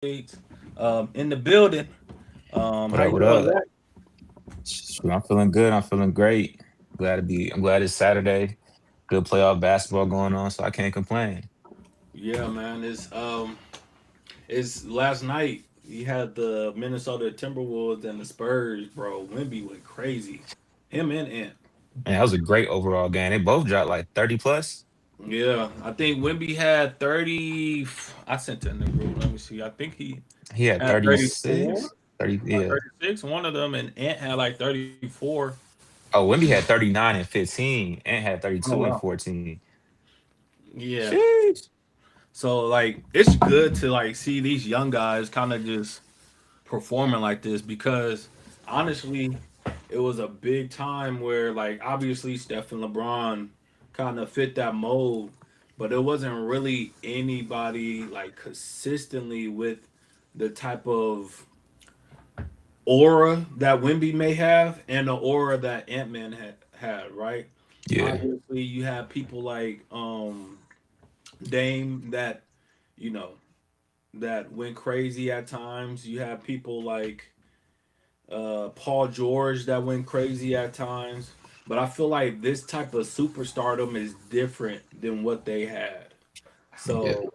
States in the building. What How up? you What doing, up? Zach? I'm feeling good. I'm feeling great. I'm glad it's Saturday. Good playoff basketball going on, so I can't complain. Yeah, man. It's last night. You had the Minnesota Timberwolves and the Spurs, bro. Wimby went crazy. Him and Ant. Man, that was a great overall game. They both dropped like 30 plus. Yeah, I think Wimby had 30. I sent it in the group. Let me see. I think he He had had 34 36. 30, or yeah. 36. One of them, and Ant had like 34. Oh, Wimby had 39 and 15 and had Oh 32 and wow. 14. Yeah. Sheesh. So like, it's good to like see these young guys kind of just performing like this because honestly, it was a big time where like obviously Steph and LeBron kind of fit that mold, but it wasn't really anybody like consistently with the type of aura that Wimby may have and the aura that Ant Man had, right? Yeah. Obviously, you have people like Dame that you know that went crazy at times. You have people like Paul George that went crazy at times. But I feel like this type of superstardom is different than what they had. Yeah. So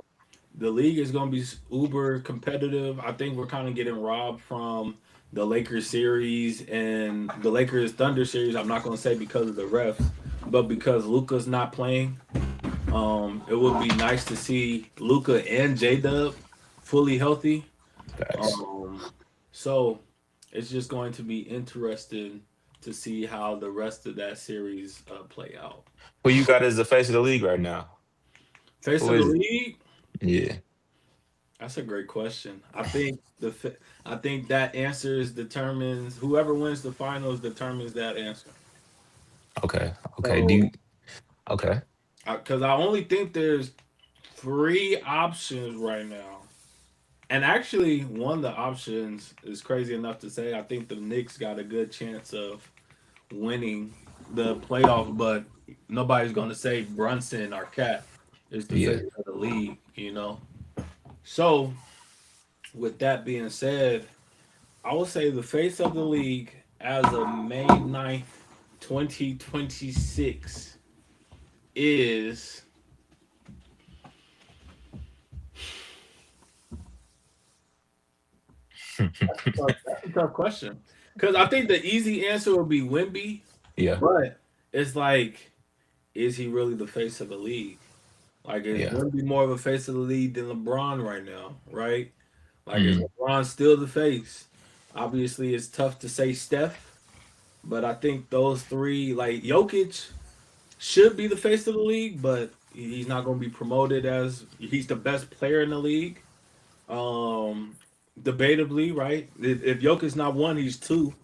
the league is going to be uber competitive. I think we're kind of getting robbed from the Lakers series and the Lakers Thunder series. I'm not going to say because of the refs, but because Luca's not playing. It would be nice to see Luca and J Dub fully healthy. Facts. Um, so it's just going to be interesting to see how the rest of that series play out. Who you got as the face of the league right now? Face Who of the is it? league. Yeah. That's a great question. I think that answers determines whoever wins the finals determines that answer. Okay. Okay. So, Okay. because I only think there's three options right now, and actually one of the options is crazy enough to say I think the Knicks got a good chance of winning the playoff, but nobody's going to say Brunson or Cat is the face Yeah. of the league. So, with that being said, I would say the face of the league as of May 9th, 2026 is that's a tough question. Because I think the easy answer would be Wimby, Yeah. but it's like, is he really the face of the league? Like, is Yeah. Wimby more of a face of the league than LeBron right now, right? Like, is Mm. LeBron still the face? Obviously, it's tough to say Steph, but I think those three, like Jokic, should be the face of the league, but he's not going to be promoted as he's the best player in the league. Um, Debatably, right? If Jokic's not one, he's two.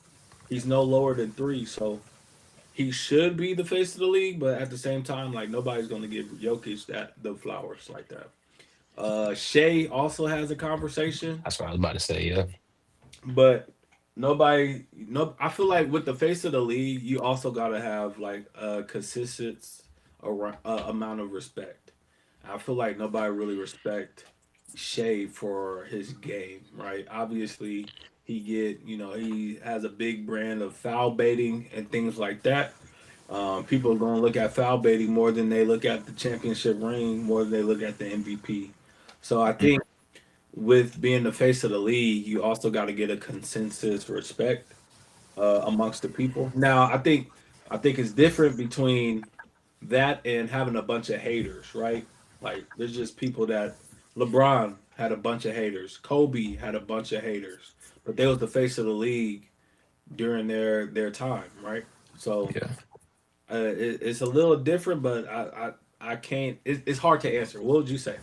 He's no lower than three, so he should be the face of the league. But at the same time, like nobody's going to give Jokic that the flowers like that. Shea also has a conversation, That's what I was about to say. Yeah. but nobody. No, I feel like with the face of the league, you also got to have like a consistent amount of respect. I feel like nobody really respect Shea for his game, right? Obviously, he has a big brand of foul baiting and things like that. People are going to look at foul baiting more than they look at the championship ring, more than they look at the MVP. So I Mm. think with being the face of the league, you also got to get a consensus respect amongst the people. Now, I think it's different between that and having a bunch of haters, right? Like there's just people that LeBron had a bunch of haters, Kobe had a bunch of haters, but they was the face of the league during their time, right? So Yeah. it's a little different, but I can't. It's hard to answer. What would you say?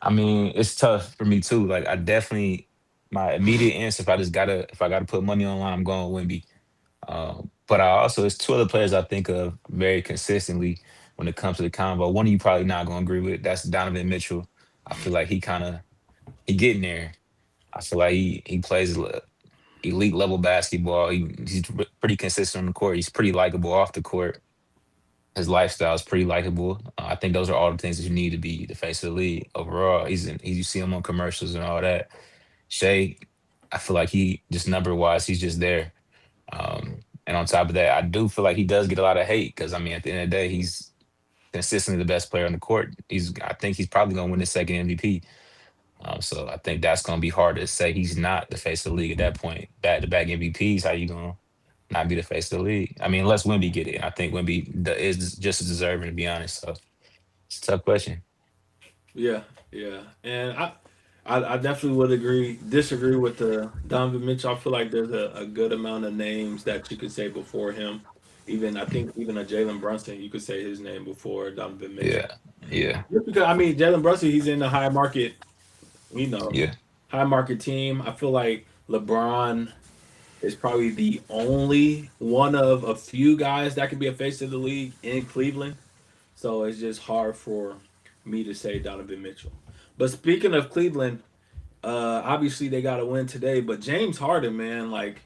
I mean, it's tough for me too. Like, I definitely my immediate answer if I gotta put money online, I'm going Wimby. But I also it's two other players I think of very consistently when it comes to the combo. One of you probably not gonna agree with. That's Donovan Mitchell. I feel like he getting there. I feel like he plays elite level basketball. He's pretty consistent on the court. He's pretty likable off the court. His lifestyle is pretty likable. I think those are all the things that you need to be the face of the league overall. You see him on commercials and all that. Shea, I feel like he just number wise, he's just there. And on top of that, I do feel like he does get a lot of hate because I mean, at the end of the day, he's consistently the best player on the court. I think he's probably gonna win the second MVP. So I think that's gonna be hard to say he's not the face of the league at that point. Back to back MVPs, how you gonna not be the face of the league? I mean, unless Wemby get it. I think is just as deserving to be honest. So it's a tough question. Yeah, yeah, and I definitely would disagree with the Donovan Mitchell. I feel like there's a good amount of names that you could say before him. Even I think even a Jalen Brunson, you could say his name before Donovan Mitchell. Yeah, yeah, Just because I mean Jalen Brunson, he's in the high market, you know, yeah. high market team. I feel like LeBron is probably the only one of a few guys that can be a face of the league in Cleveland. So it's just hard for me to say Donovan Mitchell. But speaking of Cleveland, obviously they got to win today. But James Harden, man, like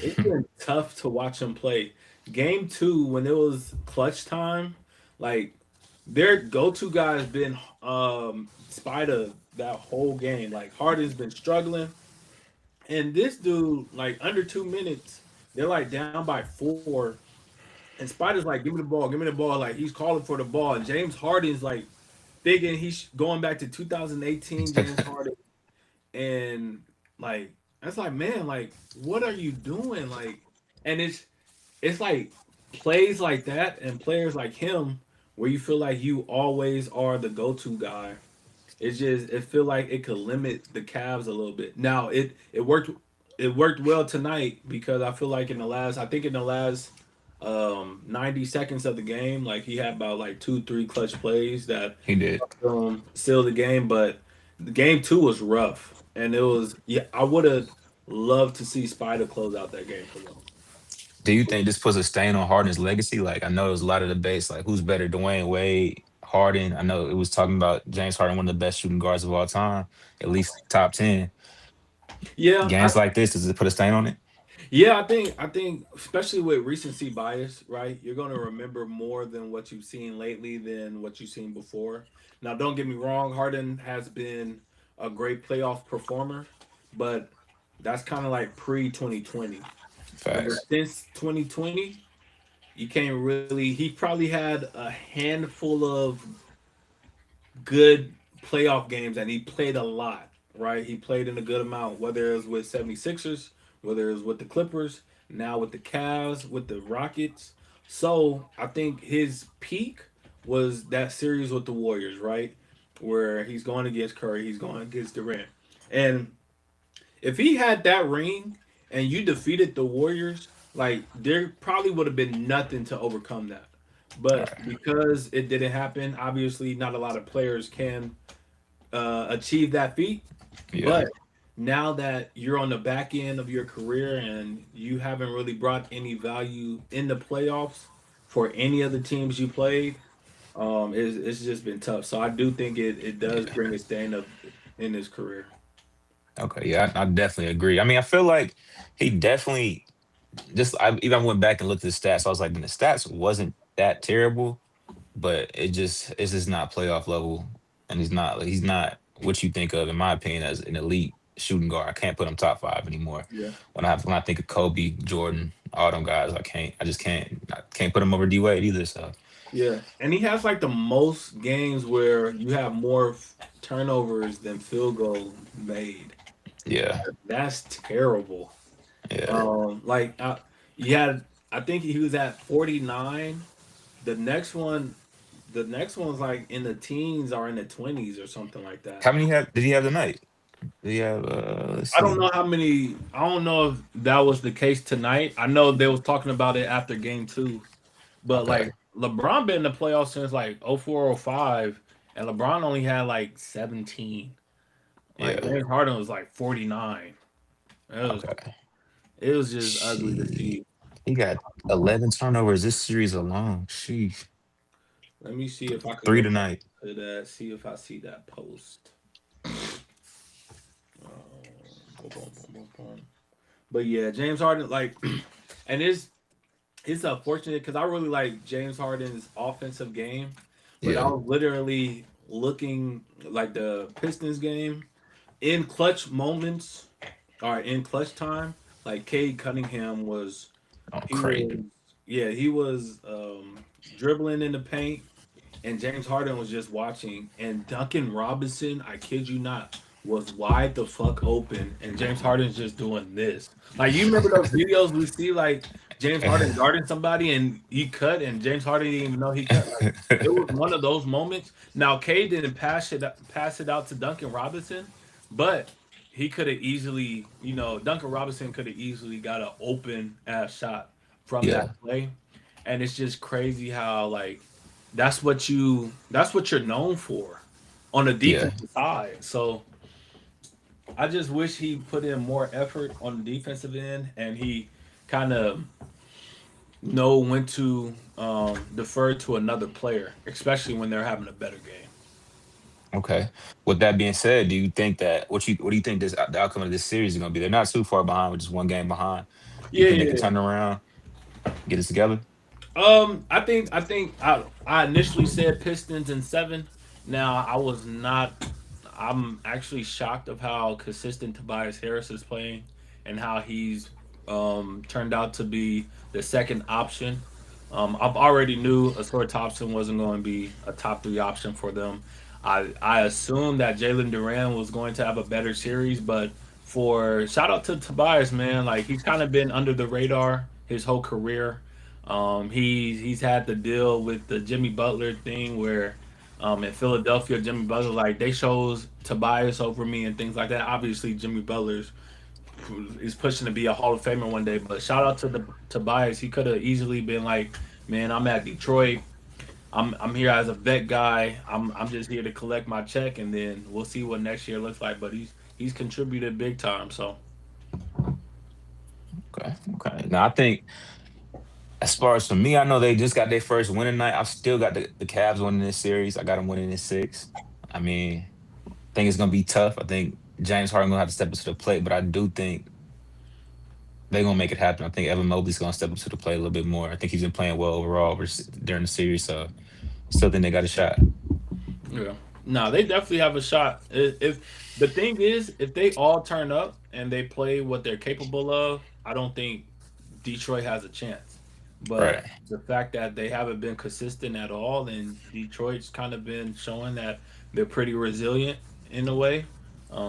it's been tough to watch him play. Game two, when it was clutch time, like their go-to guy has been Spider that whole game. Like Harden's been struggling, and this dude, like under 2 minutes, they're like down by four, and Spider's like, "Give me the ball, give me the ball." Like he's calling for the ball, and James Harden's like thinking he's going back to 2018 James Harden, and like that's like, man, like what are you doing? Like, and it's like plays like that and players like him where you feel like you always are the go-to guy. It's just it feel like it could limit the Cavs a little bit. Now it worked well tonight because I feel like I think in the last 90 seconds of the game, like he had about like 2 3 clutch plays that He did. seal the game. But the game two was rough, and it was yeah. I would have loved to see Spider close out that game for them. Do you think this puts a stain on Harden's legacy? Like I know there's a lot of debates, like who's better, Dwayne Wade, Harden. I know it was talking about James Harden, one of the best shooting guards of all time, at least top 10. Yeah, Games like this, does it put a stain on it? yeah, I think especially with recency bias, right? You're going to remember more than what you've seen lately than what you've seen before. Now, don't get me wrong, Harden has been a great playoff performer, but that's kind of like pre 2020. But Facts. since 2020, you can't really. He probably had a handful of good playoff games and he played a lot, right? He played in a good amount, whether it was with 76ers, whether it was with the Clippers, now with the Cavs, with the Rockets. So I think his peak was that series with the Warriors, right? Where he's going against Curry, he's going against Durant. And if he had that ring and you defeated the Warriors, like there probably would have been nothing to overcome that. All But right. because it didn't happen, obviously not a lot of players can achieve that feat. Yeah. But now that you're on the back end of your career and you haven't really brought any value in the playoffs for any of the teams you played, it's just been tough. So I do think it does Yeah. bring a stain up in his career. Okay. Yeah, I definitely agree. I mean, I feel like he definitely I even went back and looked at the stats. I was like, the stats wasn't that terrible, but it's just not playoff level, and he's not what you think of, in my opinion, as an elite shooting guard. I can't put him top five anymore. Yeah. When I think of Kobe, Jordan, all them guys, I just can't put him over D Wade either. So Yeah, and he has like the most games where you have more turnovers than field goal made. yeah, That's terrible. yeah. Like you had, I think he was at 49. The next one, the next one's like in the teens or in the 20s or something like that. How many did he have tonight? Did he have? Let's I don't see. know how many. I don't know if that was the case tonight. I know they was talking about it after game two, but Okay. like LeBron been in the playoffs since like 04, 05, and LeBron only had like 17. Like Yeah. James Harden was like 49. It was Okay. it was just ugly to She see. he got 11 turnovers this series alone. Sheesh. Let me see if I could Three go back tonight. to that. See if I see that post. Boom, boom, boom, boom, boom. But yeah, James Harden, like, and his it's unfortunate because I really like James Harden's offensive game, but I Yeah. was literally looking like the Pistons game in clutch moments or in clutch time. Like Cade Cunningham was, Oh, he was, crazy. yeah, he was dribbling in the paint, and James Harden was just watching, and Duncan Robinson, I kid you not, was wide the fuck open, and James Harden's just doing this. Like you remember those videos we see, like James Harden guarding somebody and he cut, and James Harden didn't even know he cut. Like it was one of those moments. Now K didn't pass it out to Duncan Robinson, but he could have easily, Duncan Robinson could have easily got an open ass shot from that Yeah. play, and it's just crazy how like that's what you're known for on the Yeah. defensive side. So I just wish he put in more effort on the defensive end and he kind of know when to defer to another player, especially when they're having a better game. Okay. With that being said, do you think that what do you think the outcome of this series is going to be? They're not too far behind, we're just one game behind. Do you Yeah, think they yeah, can yeah. turn around, get this together? I think I initially said Pistons in seven. Now I was not. I'm actually shocked of how consistent Tobias Harris is playing and how he's turned out to be the second option. I've already knew Asor Thompson wasn't going to be a top three option for them. I assumed that Jalen Duran was going to have a better series, but for shout out to Tobias, man, like he's kind of been under the radar his whole career. He's had to deal with the Jimmy Butler thing where in Philadelphia, Jimmy Butler like they chose Tobias over me and things like that. Obviously, Jimmy Butler's is pushing to be a Hall of Famer one day, but shout out to the Tobias. He could have easily been like, man, I'm at Detroit. I'm here as a vet guy. I'm just here to collect my check, and then we'll see what next year looks like. But he's contributed big time. So Okay. Okay. Now I think as far as for me, I know they just got their first win tonight. I've still got the Cavs winning this series. I got them winning in six. I mean, I think it's gonna be tough. I think James Harden gonna have to step up to the plate, but I do think they're gonna make it happen. I think Evan Mobley's gonna step up to the plate a little bit more. I think he's been playing well overall during the series, so still think they got a shot. yeah, no, they definitely have a shot. If the thing is, if they all turn up and they play what they're capable of, I don't think Detroit has a chance. But Right. the fact that they haven't been consistent at all, and Detroit's kind of been showing that they're pretty resilient in a way.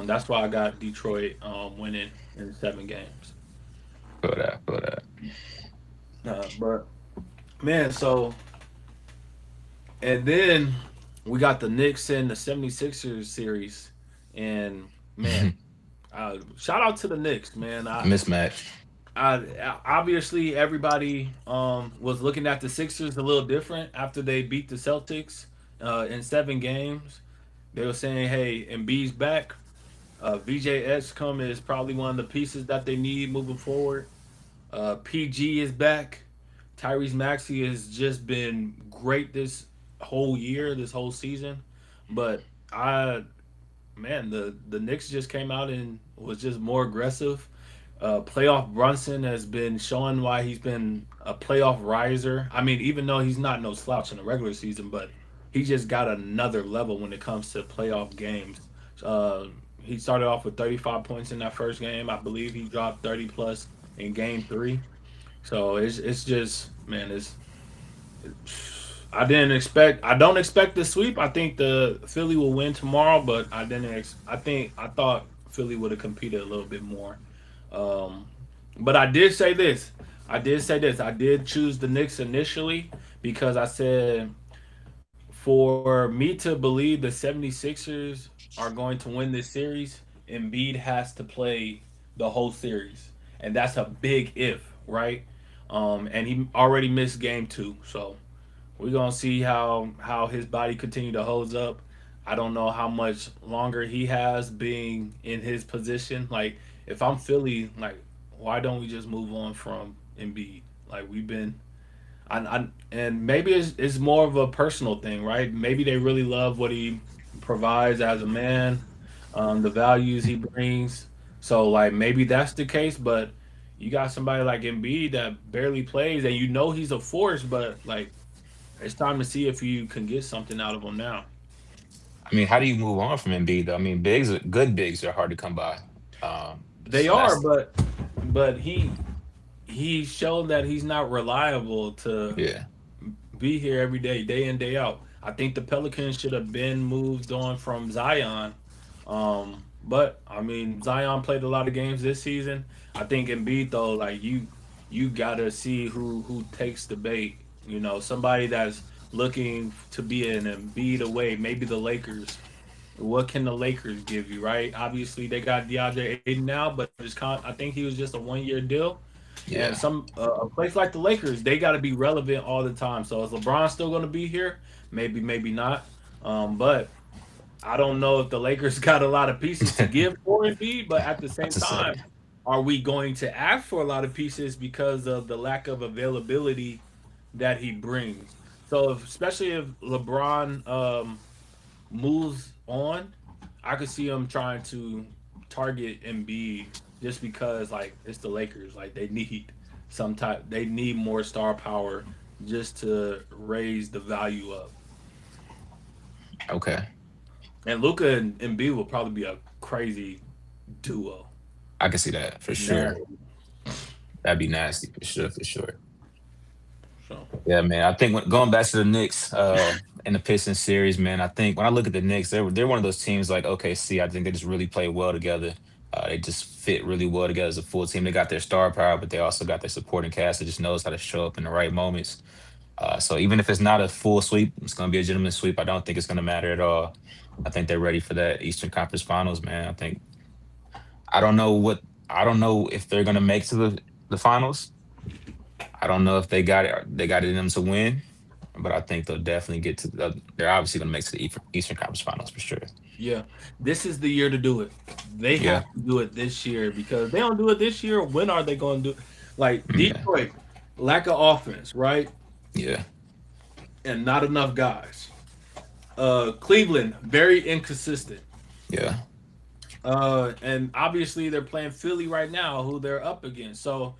That's why I got Detroit winning in 7 games. Feel that. Feel that. But man, so and then we got the Knicks and the 76ers series, and man, shout out to the Knicks, man. Mismatch. Obviously everybody was looking at the Sixers a little different after they beat the Celtics in 7 games. They were saying, "Hey, Embiid's back. VJ Edgecombe is probably one of the pieces that they need moving forward. PG is back. Tyrese Maxey has just been great this whole year, this whole season. But I man, the Knicks just came out and was just more aggressive. Playoff Brunson has been showing why he's been a playoff riser. I mean, even though he's not no slouch in the regular season, but he just got another level when it comes to playoff games. He started off with 35 points in that first game. I believe he dropped 30 plus in game three. So it's just man, I don't expect the sweep. I think the Philly will win tomorrow, but I thought Philly would have competed a little bit more. Um, but I did say this. I did choose the Knicks initially because I said for me to believe the 76ers are going to win this series, Embiid has to play the whole series. And that's a big if, right? And he already missed game two. So we're gonna see how his body continue to holds up. I don't know how much longer he has being in his position. Like if I'm Philly, like why don't we just move on from Embiid? Like we've been, and maybe it's more of a personal thing, right? Maybe they really love what he provides as a man, the values he brings. So like maybe that's the case, but you got somebody like Embiid that barely plays, and you know he's a force, but like it's time to see if you can get something out of him now. I mean, how do you move on from Embiid though? I mean, good bigs are hard to come by. They So are, that's but he showed that he's not reliable to yeah, be here every day, day in day out. I think the Pelicans should have been moved on from Zion. But I mean, Zion played a lot of games this season. I think Embiid though, like you gotta see who takes the bait. You know, somebody that's looking to be an Embiid away. Maybe the Lakers. What can the Lakers give you, right? Obviously, they got DeAndre Ayton now, but I think he was just a 1 year deal. And yeah. some a place like the Lakers, they got to be relevant all the time. So is LeBron still going to be here? Maybe, maybe not. But I don't know if the Lakers got a lot of pieces to give for Embiid. But at the Not same to say. time, are we going to ask for a lot of pieces because of the lack of availability that he brings? So, especially if LeBron moves on, I could see him trying to target Embiid just because like it's the Lakers. Like they need more star power just to raise the value up. Okay, And Luca and Embiid will probably be a crazy duo. I can see that for sure. No. That'd be nasty for sure, for sure. So Yeah, man. I think going back to the Knicks in the Pistons series, man. I think when I look at the Knicks, they're one of those teams like OKC. I think they just really play well together. They just fit really well together as a full team. They got their star power, but they also got their supporting cast that just knows how to show up in the right moments. So even if it's not a full sweep, it's going to be a gentleman's sweep. I don't think it's going to matter at all. I think they're ready for that Eastern Conference Finals, man. I don't know what I don't know if they're going to make to the finals. I don't know if they got it in them to win, but I think they'll definitely get to they're obviously going to make to the Eastern Conference Finals for sure. yeah, this is the year to do it. They Yeah. have to do it this year because if they don't do it this year, when are they going to do? Like Yeah. Detroit, lack of offense, right? Yeah. And not enough guys. Cleveland, very inconsistent. Yeah. And obviously they're playing Philly right now, who they're up against. So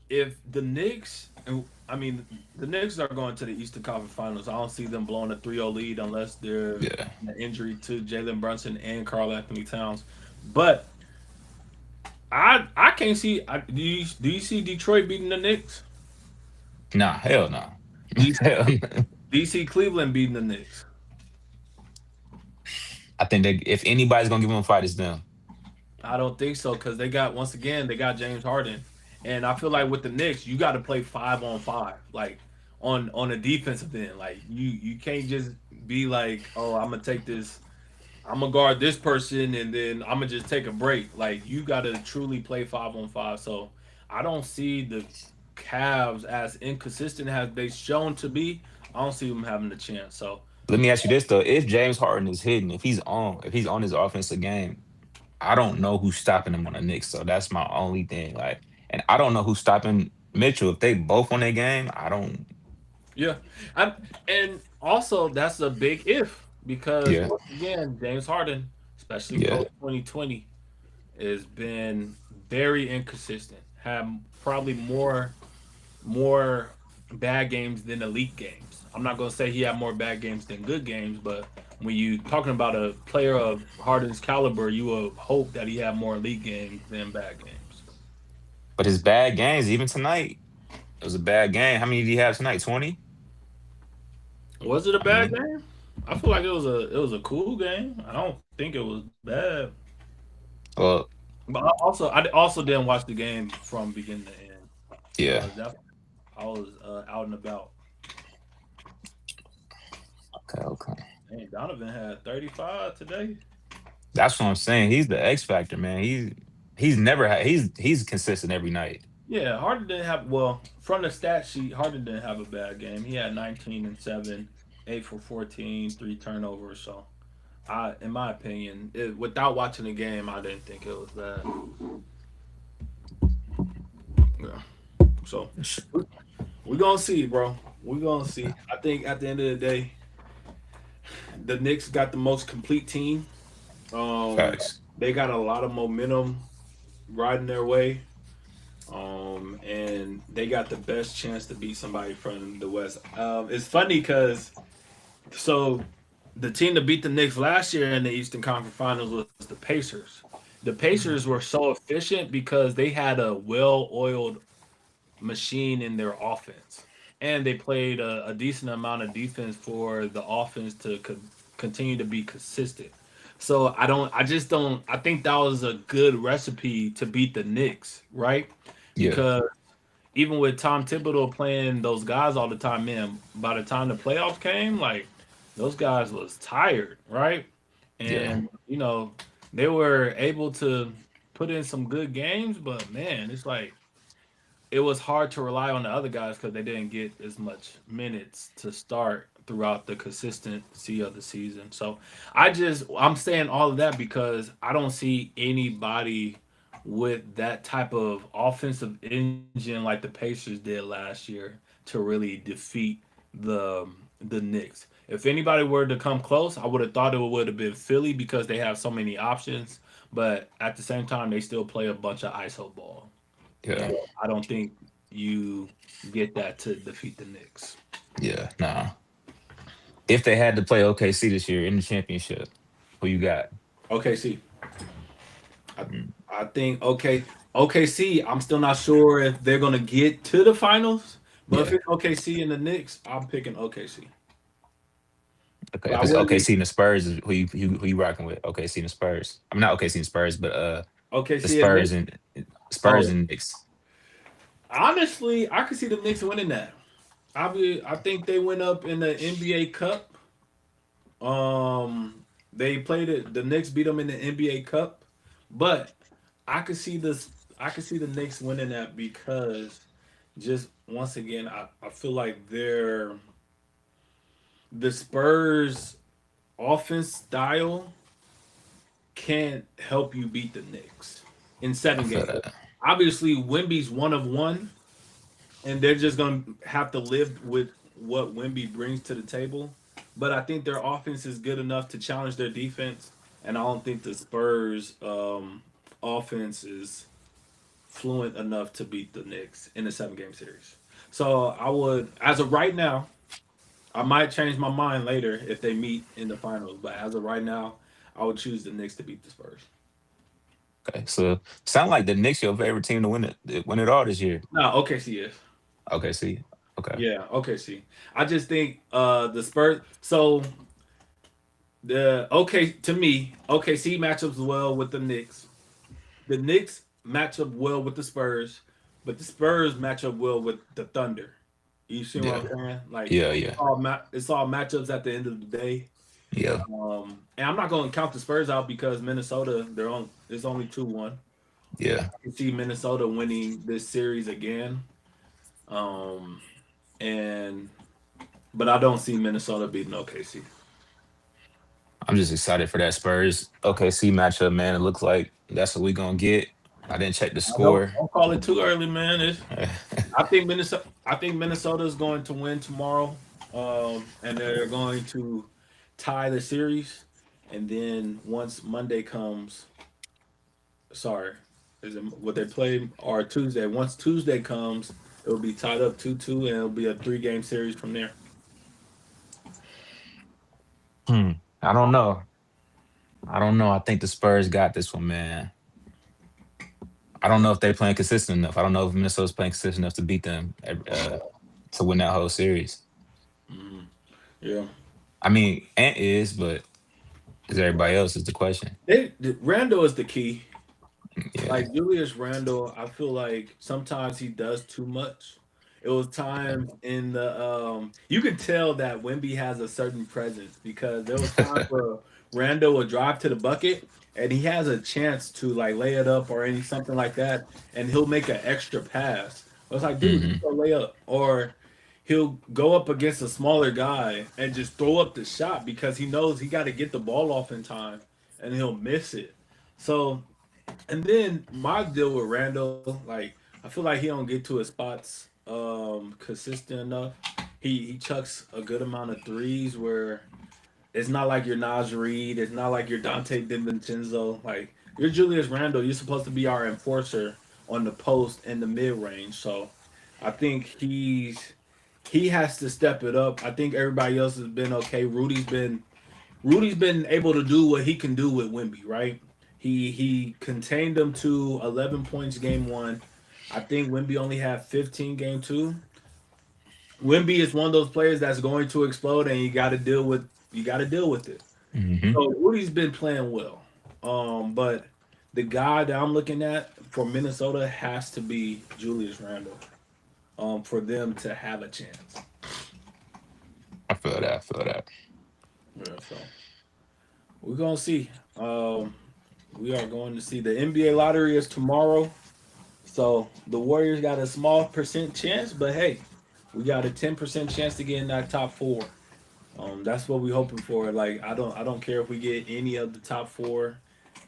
if the Knicks, and I mean, the Knicks are going to the Eastern Conference Finals. I don't see them blowing a 3-0 lead unless they're Yeah. an injury to Jalen Brunson and Carl Anthony Towns. But I can't see. Do you see Detroit beating the Knicks? Nah, hell no. Do you, Hell no. do you see Cleveland beating the Knicks? I think if anybody's going to give them a fight, it's them. I don't think so because they got once again they got James Harden, and I feel like with the Knicks you got to play 5 on 5, like on a defensive end. Like you can't just be like, oh, I'm gonna take this, I'm gonna guard this person, and then I'm gonna just take a break. Like you got to truly play 5 on 5. So I don't see the Cavs as inconsistent as they shown to be. I don't see them having the chance. So Let me ask you this though: if James Harden is hitting, if he's on his offensive game, I don't know who's stopping him on the Knicks. So that's my only thing. Like, and I don't know who's stopping Mitchell. If they both on their game, I don't. yeah, and also that's a big if because Yeah, once again, James Harden, especially yeah. post 2020, has been very inconsistent. Have probably more bad games than elite games. I'm not gonna say he had more bad games than good games, but when you talking about a player of Harden's caliber, you would hope that he had more elite games than bad games. But his bad games, even tonight, it was a bad game. How many did he have tonight? 20? Was it a I bad mean, game? I feel like it was a cool game. I don't think it was bad. well, But I also didn't watch the game from beginning to end. yeah. I was out and about. Okay, okay. Hey, Donovan had 35 today. That's what I'm saying. He's the X factor, man. He's never had he's consistent every night. Yeah, Harden didn't have well from the stat sheet. Harden didn't have a bad game. He had 19 and 7, 8 for 14, 3 turnovers. So, in my opinion, without watching the game, I didn't think it was bad. Yeah. So we're gonna see, bro. We're gonna see. I think at the end of the day, the Knicks got the most complete team. Um, Facts. they got a lot of momentum riding their way. And they got the best chance to beat somebody from the West. It's funny because so the team that beat the Knicks last year in the Eastern Conference Finals was the Pacers. The Pacers were so efficient because they had a well-oiled machine in their offense, and they played a decent amount of defense for the offense to continue to be consistent. So I just don't. I think that was a good recipe to beat the Knicks, right? Yeah, Because even with Tom Thibodeau playing those guys all the time, man, by the time the playoffs came, like those guys was tired, right? yeah, And they were able to put in some good games, but man, it's like it was hard to rely on the other guys because they didn't get as much minutes to start throughout the consistency of the season. So I'm saying all of that because I don't see anybody with that type of offensive engine like the Pacers did last year to really defeat the the Knicks. If anybody were to come close, I would have thought it would have been Philly because they have so many options. But at the same time, they still play a bunch of ISO ball. yeah, And I don't think you get that to defeat the Knicks. yeah. Nah. If they had to play OKC this year in the championship, who you got? OKC. I, Mm, I think OKC. I'm still not sure if they're gonna get to the finals, but if yeah. it's OKC and the Knicks, I'm picking OKC. Okay. But If I it's wouldn't. OKC and the Spurs, who you rocking with? OKC and the Spurs. I mean, not OKC and Spurs, but the OKC and Spurs Knicks. and Spurs Oh, and Knicks. honestly, I could see the Knicks winning that. I think they went up in the NBA Cup. They played it. The Knicks beat them in the NBA Cup, but I could see this. I could see the Knicks winning that because just once again, I feel like the Spurs offense style can't help you beat the Knicks in I seven feel games. that. Obviously, Wimby's one of one, and they're just gonna have to live with what Wimby brings to the table. But I think their offense is good enough to challenge their defense, and I don't think the Spurs offense is fluent enough to beat the Knicks in a 7 game series. So I would, as of right now, I might change my mind later if they meet in the finals. But as of right now, I would choose the Knicks to beat the Spurs. Okay, so sound like the Knicks your favorite team to win it all this year. No, OKC is. Okay, see, okay, Yeah, OKC. I just think the Spurs. So the OK to me, OKC matchups well with the Knicks. The Knicks match up well with the Spurs, but the Spurs match up well with the Thunder. You see what yeah, I'm saying? Like yeah, yeah, it's all matchups at the end of the day. yeah, And I'm not going to count the Spurs out because Minnesota, they're on. It's only 2-1. yeah. I can see Minnesota winning this series again. Um, and but I don't see Minnesota beating OKC. I'm just excited for that Spurs OKC matchup, man. It looks like that's what we gonna get. I didn't check the I don't, score. don't call it too early, man. I think Minnesota. I think Minnesota is going to win tomorrow, and they're going to tie the series. And then once Monday comes, sorry, is it what they play or Tuesday? Once Tuesday comes, it will be tied up 2-2, and it'll be a 3 game series from there. Hmm. I don't know. I don't know. I think the Spurs got this one, man. I don't know if they're playing consistent enough. I don't know if Minnesota's playing consistent enough to beat them to win that whole series. Mhm. Yeah. I mean, Ant is, but is everybody else is the question. Randall is the key. Yeah. Like Julius Randle, I feel like sometimes he does too much. It was times in the you could tell that Wemby has a certain presence because there was times where Randall would drive to the bucket and he has a chance to like lay it up or any something like that, and he'll make an extra pass. I was like, dude, just Hmm. go lay up. Or he'll go up against a smaller guy and just throw up the shot because he knows he got to get the ball off in time and he'll miss it. So and then my deal with Randall, like I feel like he don't get to his spots consistent enough. He chucks a good amount of threes where it's not like you're Naj Reed, it's not like you're Dante DiVincenzo. Like you're Julius Randall, you're supposed to be our enforcer on the post and the mid range. So I think he has to step it up. I think everybody else has been okay. Rudy's been able to do what he can do with Wimby, right? He contained them to 11 points game one. I think Wimby only had 15 game two. Wimby is one of those players that's going to explode, and you got to deal with it. Hmm. So Rudy's been playing well, but the guy that I'm looking at for Minnesota has to be Julius Randle, for them to have a chance. I feel that. I feel that. Yeah, so we're gonna see. We are going to see the NBA lottery is tomorrow. So the Warriors got a small percent chance, but hey, we got a 10% chance to get in that top four. That's what we're hoping for. Like I don't care if we get any of the top four,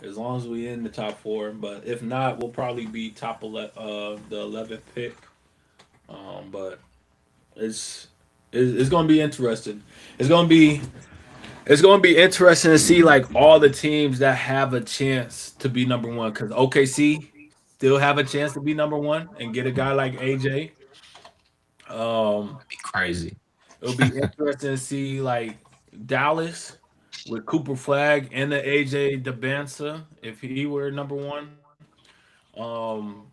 as long as we in the top four. But if not, we'll probably be the 11th pick. But it's it's gonna be interesting. It's gonna be it's gonna be interesting to see like all the teams that have a chance to be number one. Because OKC still have a chance to be number one and get a guy like AJ. Um, Be crazy. it'll be interesting to see like Dallas with Cooper Flag and the AJ Debansa if he were number one. Um,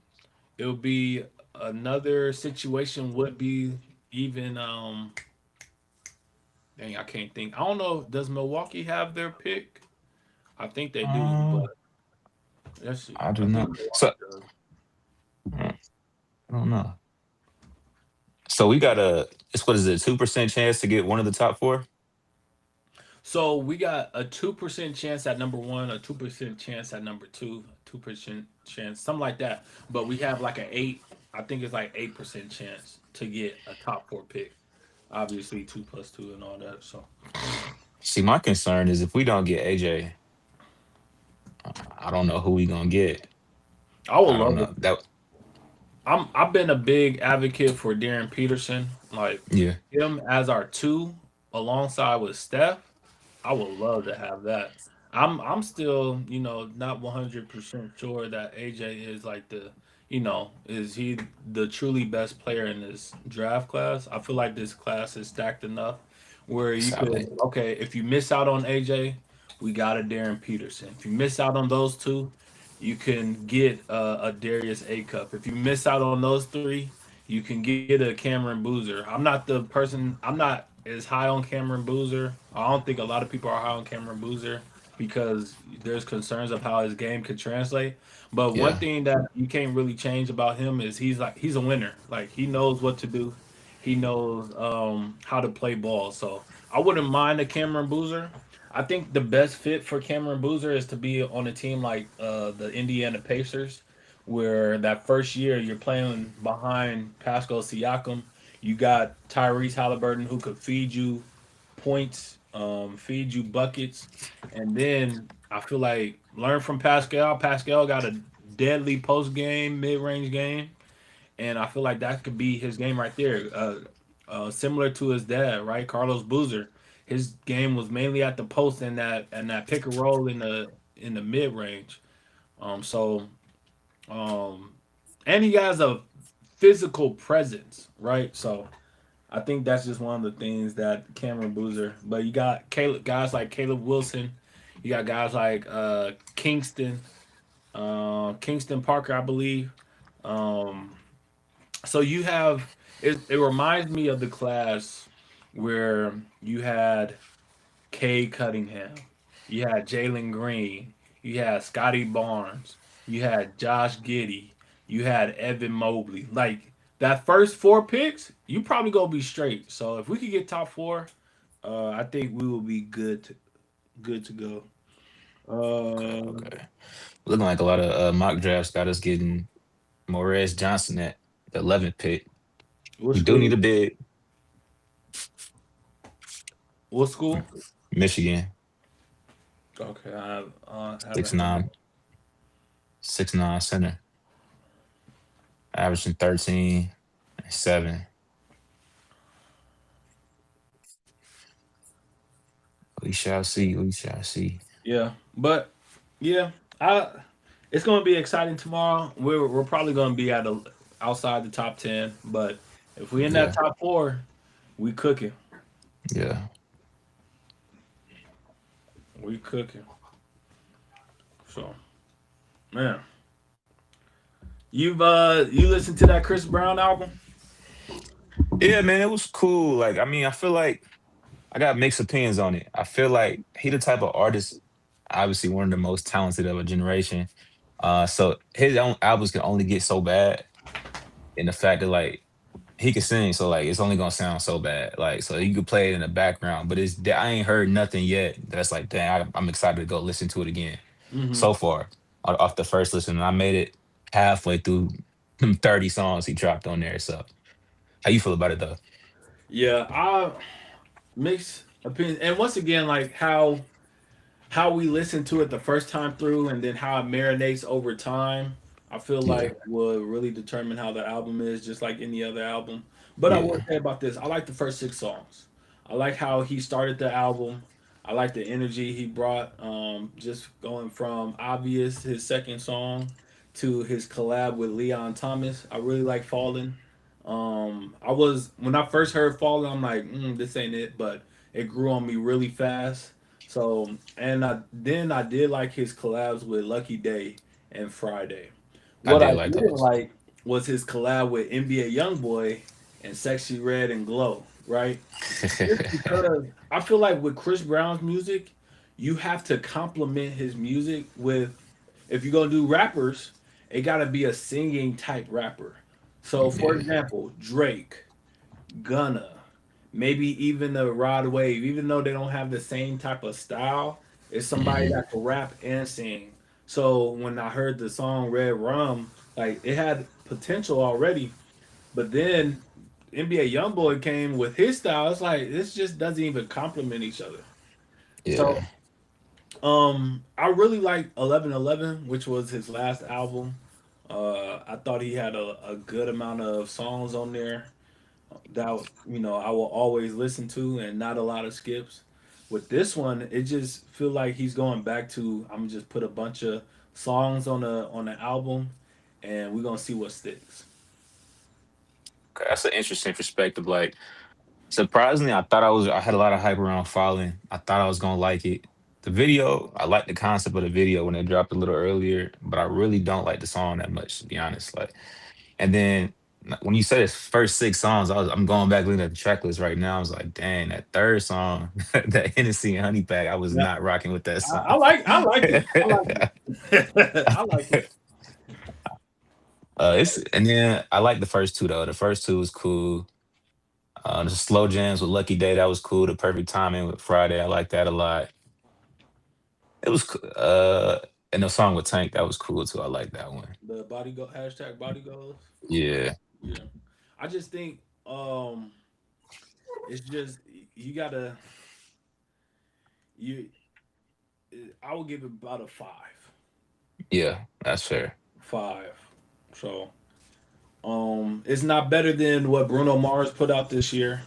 it'll be another situation would be even dang, I can't think. I don't know. Does Milwaukee have their pick? I think they do, Um, but let's see. I I do think not. So Milwaukee does. I don't know. So we got a. It's what is it? 2% chance to get one of the top four. So we got a 2% chance at number one, a 2% chance at number two, 2% chance, something like that. But we have like an eight. I think it's like 8% chance to get a top four pick. Obviously, two plus two and all that. So See, my concern is if we don't get AJ, I don't know who we gonna get. I would I don't love it. know that. I've been a big advocate for Darren Peterson, like Yeah, him as our two alongside with Steph. I would love to have that. I'm still, not 100% sure that AJ is like is he the truly best player in this draft class? I feel like this class is stacked enough where you could, solid. okay, if you miss out on AJ, we got a Darren Peterson. If you miss out on those two, you can get a Darius A Cup. If you miss out on those three, you can get a Cameron Boozer. I'm not as high on Cameron Boozer. I don't think a lot of people are high on Cameron Boozer because there's concerns of how his game could translate. But one Yeah, thing that you can't really change about him is he's a winner. Like he knows what to do. He knows how to play ball. So I wouldn't mind a Cameron Boozer. I think the best fit for Cameron Boozer is to be on a team like the Indiana Pacers, where that first year you're playing behind Pascal Siakam. You got Tyrese Halliburton who could feed you points, feed you buckets, and then I feel like learn from Pascal. Pascal got a deadly post game, mid range game, and I feel like that could be his game right there. Similar to his dad, right, Carlos Boozer. His game was mainly at the post and that pick and roll in the mid range. So and he has a physical presence, right? So I think that's just one of the things that Cameron Boozer. But you got guys like Caleb Wilson. You got guys like Kingston Parker, I believe. Um, so you have it reminds me of the class where you had Cade Cunningham, you had Jalen Green, you had Scotty Barnes, you had Josh Giddey, you had Evan Mobley. Like that first four picks, you probably gonna be straight. So if we could get top four, I think we will be good to go. okay, Uh, okay. Looking like a lot of mock drafts got us getting Morez Johnson at the 11th pick. what We do need school? a big What school? Michigan Okay, I six haven't heard. nine 6'9" center, averaging 13 and 7. We shall see. We shall see. Yeah, but yeah, I It's going to be exciting tomorrow. We're probably going to be at a outside the top 10, but if we in that Yeah, top 4, we cooking. yeah, We cooking. So, man, you listened to that Chris Brown album? yeah, man. It was cool. Like, I mean, I feel like I got mixed opinions on it. I feel like he the type of artist, obviously one of the most talented of a generation. So his own albums can only get so bad, in the fact that like he can sing, so like it's only gonna sound so bad. Like so you could play it in the background, but I ain't heard nothing yet that's like, dang, I'm excited to go listen to it again. Hmm. So far, off the first listen, and I made it halfway through them 30 songs he dropped on there. So how you feel about it though? Yeah, I mixed opinion. And once again, like how we listen to it the first time through and then how it marinates over time, I feel Yeah, like will really determine how the album is, just like any other album. But I will yeah, say about this, I like the first 6 songs. I like how he started the album. I like the energy he brought. Just going from Obvious, his second song, to his collab with Leon Thomas. I really like Fallen. I was when I first heard Fallen, I'm like, this ain't it, but it grew on me really fast. So, and then I did like his collabs with Lucky Day and Friday. I What I did like didn't those. like was his collab with NBA YoungBoy and Sexy Red and Glow, right? Just because I feel like with Chris Brown's music, you have to complement his music with, if you're gonna do rappers, it gotta be a singing type rapper. So, for Yeah, example, Drake, Gunna, maybe even the Rod Wave, even though they don't have the same type of style, it's somebody hmm, that can rap and sing. So when I heard the song Red Rum, like it had potential already, but then NBA YoungBoy came with his style. It's like this just doesn't even complement each other. So yeah. I really like 1111, which was his last album. I thought he had a good amount of songs on there that I will always listen to, and not a lot of skips. With this one, it just feel like he's going back to, I'm just put a bunch of songs on the album, and we're gonna see what sticks. Okay, that's an interesting perspective. Like, surprisingly, I had a lot of hype around Falling. I thought I was gonna like it. The video, I like the concept of the video when it dropped a little earlier, but I really don't like the song that much, to be honest. Like, and then when you said his first 6 songs, I'm going back looking at the track list right now. I was like, dang, that third song, that Hennessy and Honey Pack, I was Yeah, not rocking with that song. I like it. I like it. I like it. It's and then I like the first two though. The first two was cool. The slow jams with Lucky Day, that was cool. The perfect timing with Friday, I like that a lot. It was and the song with Tank, that was cool too. I like that one. The body go hashtag body goals. Yeah, Yeah, I just think it's just you gotta you. I would give it about a five. yeah, that's fair. Five. So it's not better than what Bruno Mars put out this year.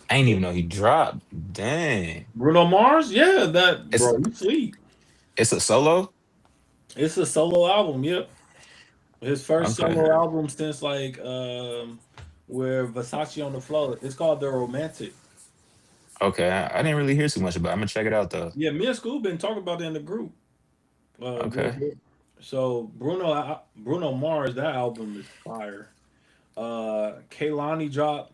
I ain't even know he dropped. Dang, Bruno Mars, yeah, that it's bro, you sweet. it's a solo. It's a solo album. Yep, his first Okay, solo album since like where Versace on the floor. It's called The Romantic. okay. I didn't really hear too much about it. I'm gonna check it out though. Yeah, me and School been talking about it in the group a good Okay, bit. So Bruno Mars, that album is fire. Kaylani dropped.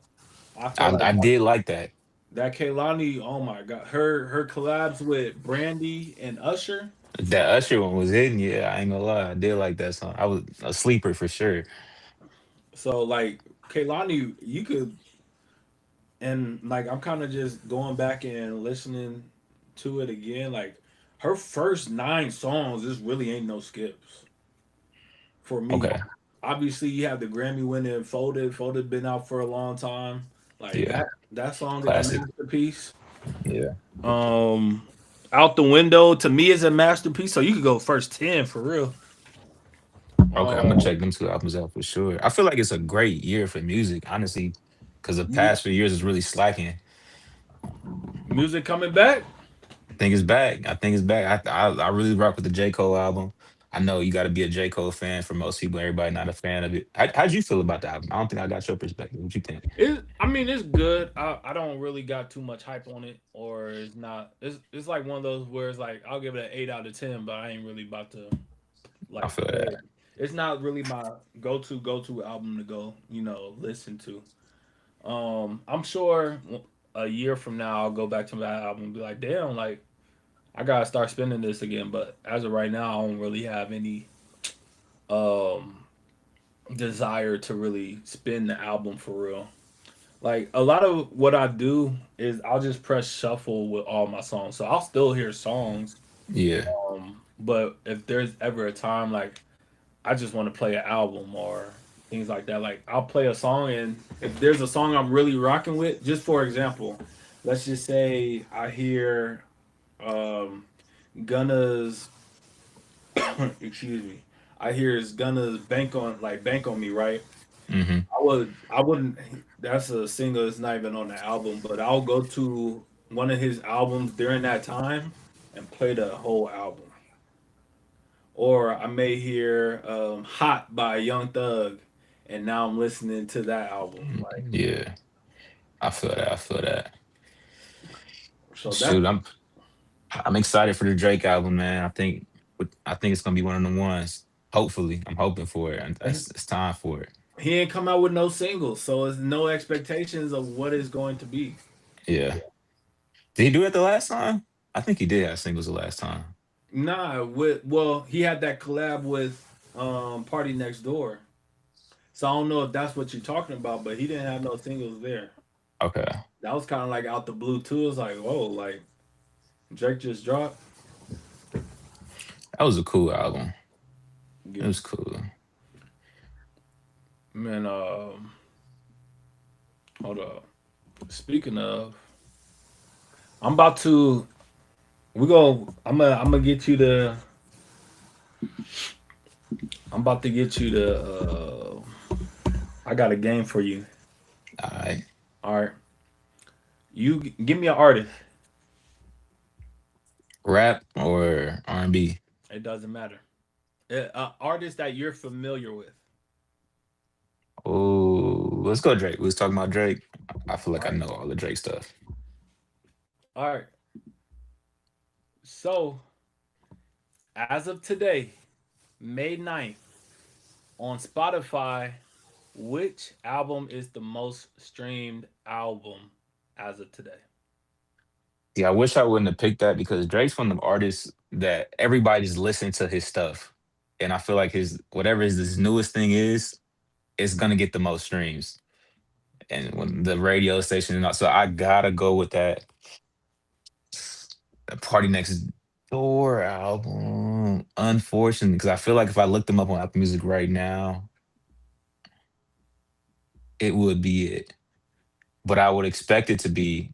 I feel like I did like that. that Kaylani. Oh my god, her collabs with Brandy and Usher. That Usher one was hitting. Yeah, I ain't gonna lie. I did like that song. I was a sleeper for sure. So like Kaylani, you could, and like I'm kind of just going back and listening to it again. Like her first 9 songs, this really ain't no skips for me. Okay. Obviously, you have the Grammy winning Folded. Folded been out for a long time. Like Yeah. that song is a Classic. masterpiece. Yeah. Um, Out the Window to me is a masterpiece. So you could go first 10 for real. Okay, I'm gonna Um, check them 2 albums out for sure. I feel like it's a great year for music, honestly, because the mu- past few years is really slacking. Music coming back. I think it's back. I think it's back. I really rock with the J. Cole album. I know you got to be a J. Cole fan for most people. Everybody not a fan of it. How'd you feel about the album? I don't think I got your perspective. What you think? I mean, it's good. I don't really got too much hype on it, or it's not. It's like one of those where it's like I'll give it an 8 out of 10, but I ain't really about to I like feel play that. it. It's not really my go to album to go, listen to. I'm sure a year from now I'll go back to that album and be like, damn, like I gotta start spending this again. But as of right now, I don't really have any um desire to really spin the album for real. Like a lot of what I do is I'll just press shuffle with all my songs. So I'll still hear songs. Yeah. But if there's ever a time like I just want to play an album or things like that, like I'll play a song, and if there's a song I'm really rocking with, just for example, let's just say I hear um Gunna's excuse me. I hear is Gunna's Bank on Me, right? Hmm. I wouldn't. That's a single. It's not even on the album, but I'll go to one of his albums during that time and play the whole album. Or I may hear "Hot" by Young Thug, and now I'm listening to that album. Like Yeah. I feel that. I feel that. so that Shoot, I'm excited for the Drake album, man. I think it's gonna be one of the ones. Hopefully, I'm hoping for it, and it's time for it. he ain't come out with no singles, so it's no expectations of what it's going to be. Yeah. Did he do it the last time? I think he did have singles the last time. Nah, well, he had that collab with Party Next Door. So I don't know if that's what you're talking about, but he didn't have no singles there. Okay. That was kind of like out the blue too. It was like, whoa, like Drake just dropped. That was a cool album. It Yeah. was cool. Man, hold up. Speaking of, I'm about to. We go. I'm gonna get you the. I'm about to get you the. I got a game for you. All right. All right, give me an artist. Rap or R&B? It doesn't matter. Artist that you're familiar with. Oh, let's go Drake. We was talking about Drake. I feel All like I right. know all the Drake stuff. All right. So as of today, May 9th, on Spotify, which album is the most streamed album as of today? Yeah, I wish I wouldn't have picked that because Drake's one of the artists that everybody's listening to his stuff, and I feel like his whatever his newest thing is, it's gonna get the most streams. And when the radio station and all, so I gotta go with that Party Next Door album. Unfortunately, because I feel like if I looked them up on Apple Music right now, it would be it. But I would expect it to be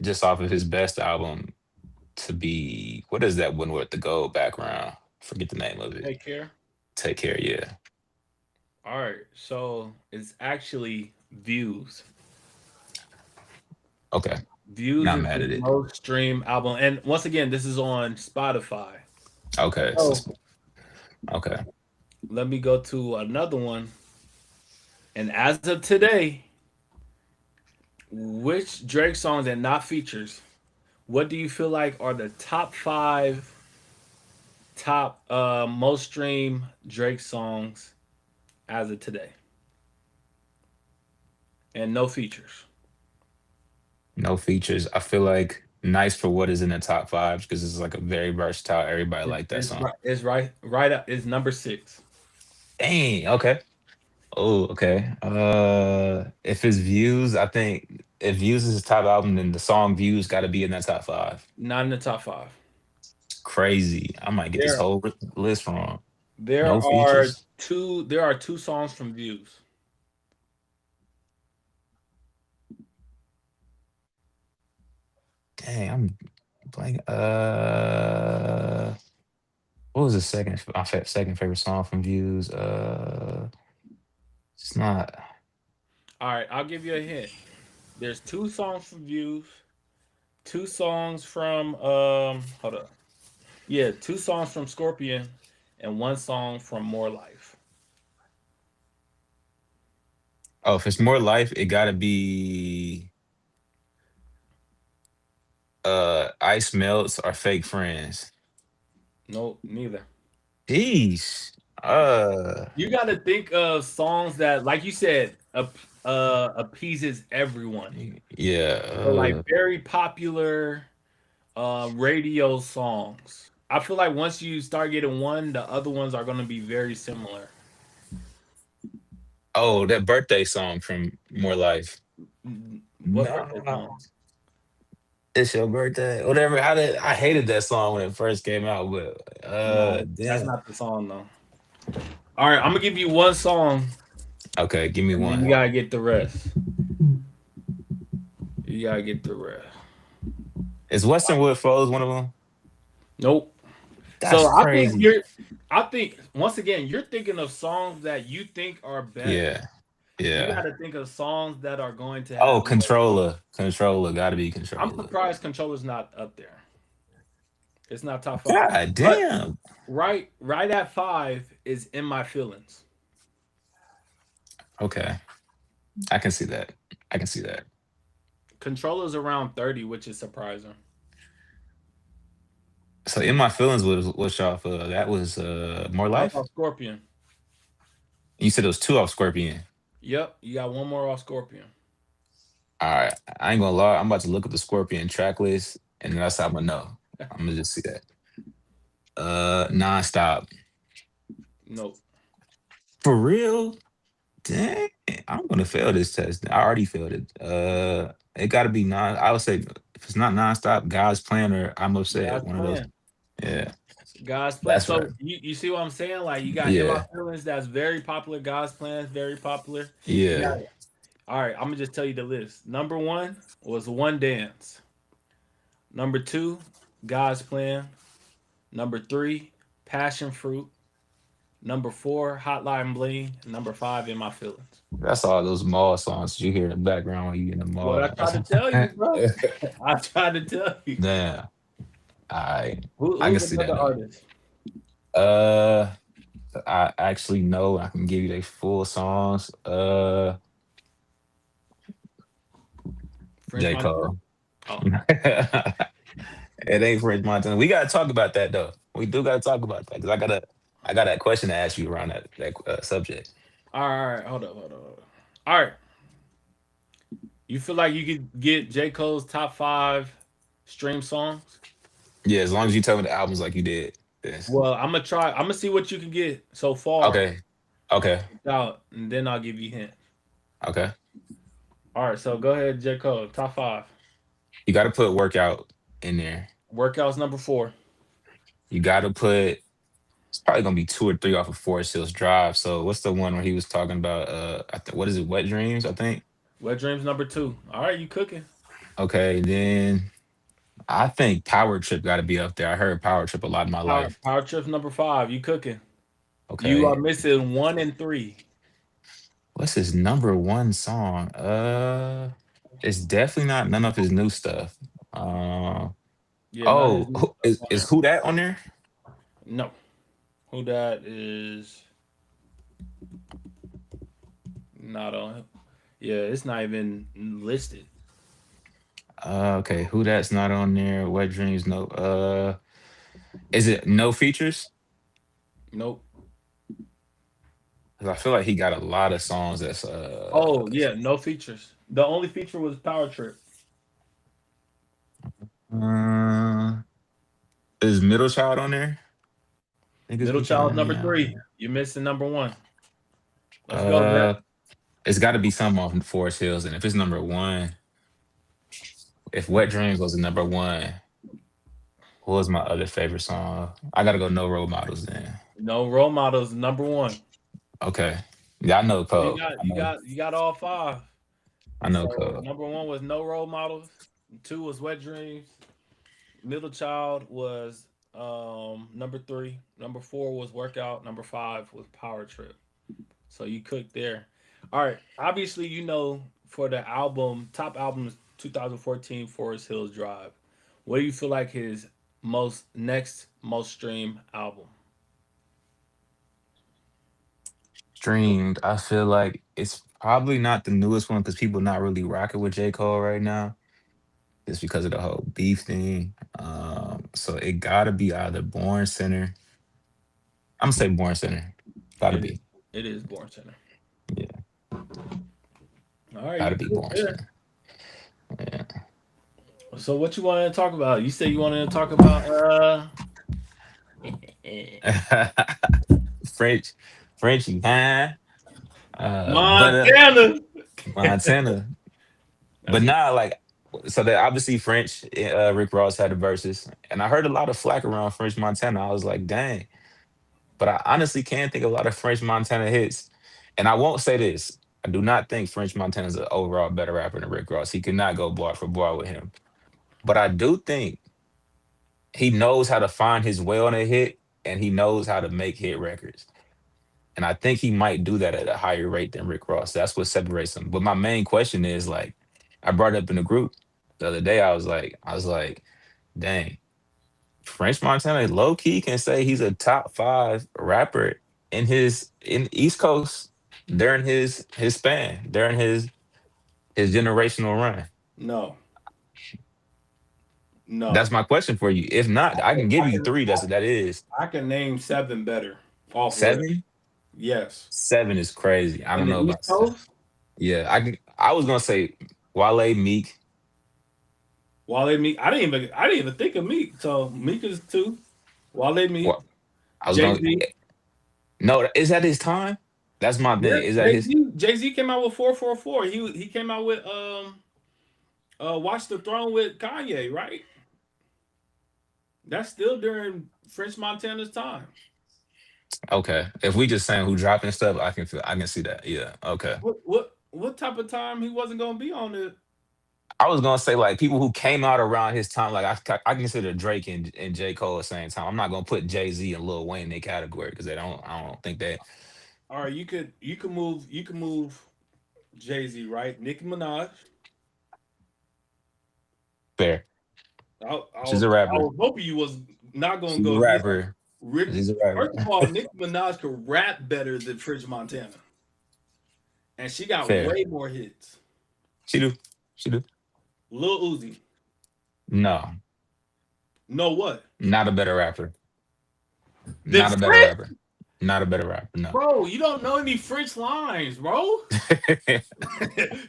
just off of his best album to be what is that one with the gold background? Forget the name of it. Take care. Take care, yeah. All right. So it's actually Views. Okay. Views Not is mad the at it. most streamed album. And once again, this is on Spotify. Okay. So, So okay. let me go to another one. And as of today, which Drake songs and not features, what do you feel like are the top five top most streamed Drake songs as of today? And no features. No features. I feel like nice for what is in the top fives because it's like a very versatile. Everybody like that It's song. right. It's right up. It's number six. Dang. Okay. Oh, okay. If it's views, I think if views is his top album, then the song views got to be in that top five. Not in the top five. Crazy. I might get this There, whole list wrong. there No are features. two. There are two songs from Views. Dang, I'm blank. What was the second favorite song from Views? It's not. All right, I'll give you a hint. There's two songs from Views. Two songs from Hold up. Yeah, two songs from Scorpion, and one song from More Life. Oh, if it's more life, it gotta be Ice Melts or Fake Friends. Nope, neither. Jeez. You got to think of songs that, like you said, appeases everyone. yeah. So like very popular radio songs. I feel like once you start getting one, the other ones are going to be very similar. Oh, that birthday song from More Life. What birthday No. song? It's your birthday. Whatever. How did I hated that song when it first came out, but No, that's damn. not the song though. All right, I'm gonna give you one song, Okay, give me and then one. you gotta get the rest. You gotta get the rest. Is Western Wood Flows one of them? Nope. That's So I think crazy. you're. I think once again you're thinking of songs that you think are better. Yeah. You got Yeah. to think of songs that are going to Oh, have more. controller. Controller. Gotta be I'm controller. surprised Controller's not up there. It's not top five. God But damn. right at five is In My Feelings. Okay. I can see that. I can see that. Controller's around 30, which is surprising. So in my feelings was off that was more That was life. off Scorpion. You said it was two off Scorpion. Yep, you got one more off Scorpion. All right, I ain't gonna lie. I'm about to look up the Scorpion track list, and that's how I'm gonna know. I'm gonna just see that. Nonstop. Nope. For real? Dang, I'm gonna fail this test. I already failed it. It gotta be non. I would say if it's not nonstop, God's plan or I'm upset. God's One of those. Plan. Yeah, God's Plan. that's right. So you see what I'm saying? Like you got In My Yeah, Feelings, that's very popular. God's Plan is very popular. You yeah. got all right, I'm gonna just tell you the list. Number one was One Dance. Number two, God's Plan. Number three, Passion Fruit. Number four, Hotline Bling. Number five, In My Feelings. That's all those mall songs you hear in the background when you in the What I mall. tried to tell you, bro. I tried to tell you. Damn. I I can Who's see that another though. artist? Uh, I actually know I can give you the full songs. French J. Montana. Cole. Oh, It ain't French Montana. We gotta talk about that though. We do gotta talk about that because I got that question to ask you around that subject. all right. Hold up, hold up, hold up. All right. You feel like you could get J. Cole's top five stream songs? Yeah, as long as you tell me the albums like you did. Yes. Well, I'm gonna try. I'm gonna see what you can get so far Okay. Okay. without, and then I'll give you hints. Okay. All right. So go ahead, J. Cole, top five. You got to put workout in there. Workouts number four. You got to put. It's probably gonna be two or three off of Forest Hills Drive. So what's the one where he was talking about? What is it? Wet Dreams, I think. Wet Dreams number two. All right, you cooking? Okay, then I think Power Trip got to be up there. I heard Power Trip a lot in my life. Power Trips number five. You cooking? You are Okay, missing one and three. what's his number one song? It's definitely not none of his new stuff. Uh, Yeah, none of his oh, new stuff on is there. who that on there? No, who that is not on. Yeah, it's not even listed. Okay, who that's not on there? Wet Dreams, no. Is it no features? Nope. 'Cause I feel like he got a lot of songs that's Oh yeah, no features. The only feature was Power Trip. uh is Middle Child on there? Niggas Middle be Child counting me number out. three. You're missing number one. Let's go. That Uh, it's got to be something off Forest Hills, and if it's number one, if Wet Dreams was the number one, what was my other favorite song? I gotta go No Role Models then. no role models number one. Okay, yeah, I know So you Code. got you got you got all five. I know So Code. number one was no role models. Two was Wet Dreams. Middle Child was number three. Number four was Workout. Number five was Power Trip. So you cooked there. All right. Obviously, you know for the album, top albums 2014 Forest Hills Drive. What do you feel like his most next most stream album? streamed, I feel like it's probably not the newest one because people not really rocking with J. Cole right now. It's because of the whole beef thing. So it gotta be either Born Center. I'm gonna say Born Center. Gotta It is. be. It is Born Center. Yeah, All right, you gotta be good Born there. Center. Yeah. So what you wanted to talk about? You said you wanted to talk about French, French, man. But Montana. Montana. That's But a nah, like, so that obviously French, Rick Ross had the verses, and I heard a lot of flack around French Montana. I was like, dang. But I honestly can't think of a lot of French Montana hits. And I won't say this. I do not think French Montana is an overall better rapper than Rick Ross. He could not go bar for bar with him. But I do think he knows how to find his way on a hit, and he knows how to make hit records. And I think he might do that at a higher rate than Rick Ross. That's what separates them. But my main question is like, I brought it up in the group the other day. I was like, dang, French Montana low key can say he's a top five rapper in East Coast during his span, during his generational run. no, no. That's my question for you. If not, I can give I you can three. That is I can name seven better off rip. seven. Yes. Seven is crazy. I In don't the know East about seven. Coast, Yeah, I can. I was gonna say Wale, Meek. Wale Meek. I didn't even think of Meek. So Meek is two. Wale Meek. What I was Jay gonna. Z. No, is that his time? That's my Yeah, thing. Is that Jay his? Z. Jay Z came out with 444. He came out with Watch the Throne with Kanye, right? That's still during French Montana's time. Okay, if we just saying who dropping stuff, I can feel. I can see that. Yeah. Okay. What type of time he wasn't gonna be on it? I was gonna say like people who came out around his time, like I consider Drake and J Cole at the same time. I'm not gonna put Jay Z and Lil Wayne in their category because they don't. I don't think they All right, you can move Jay Z, right? Nicki Minaj. fair. She's a I rapper. was hoping you was not gonna She's a go there. rapper. Rick, She's a rapper. first of all, Nicki Minaj could rap better than French Montana, and she got Fair. way more hits. She do. She do. Lil Uzi, No, know what? not a better rapper. The Not a better French, rapper. Not a better rapper. No. bro. You don't know any French lines, bro.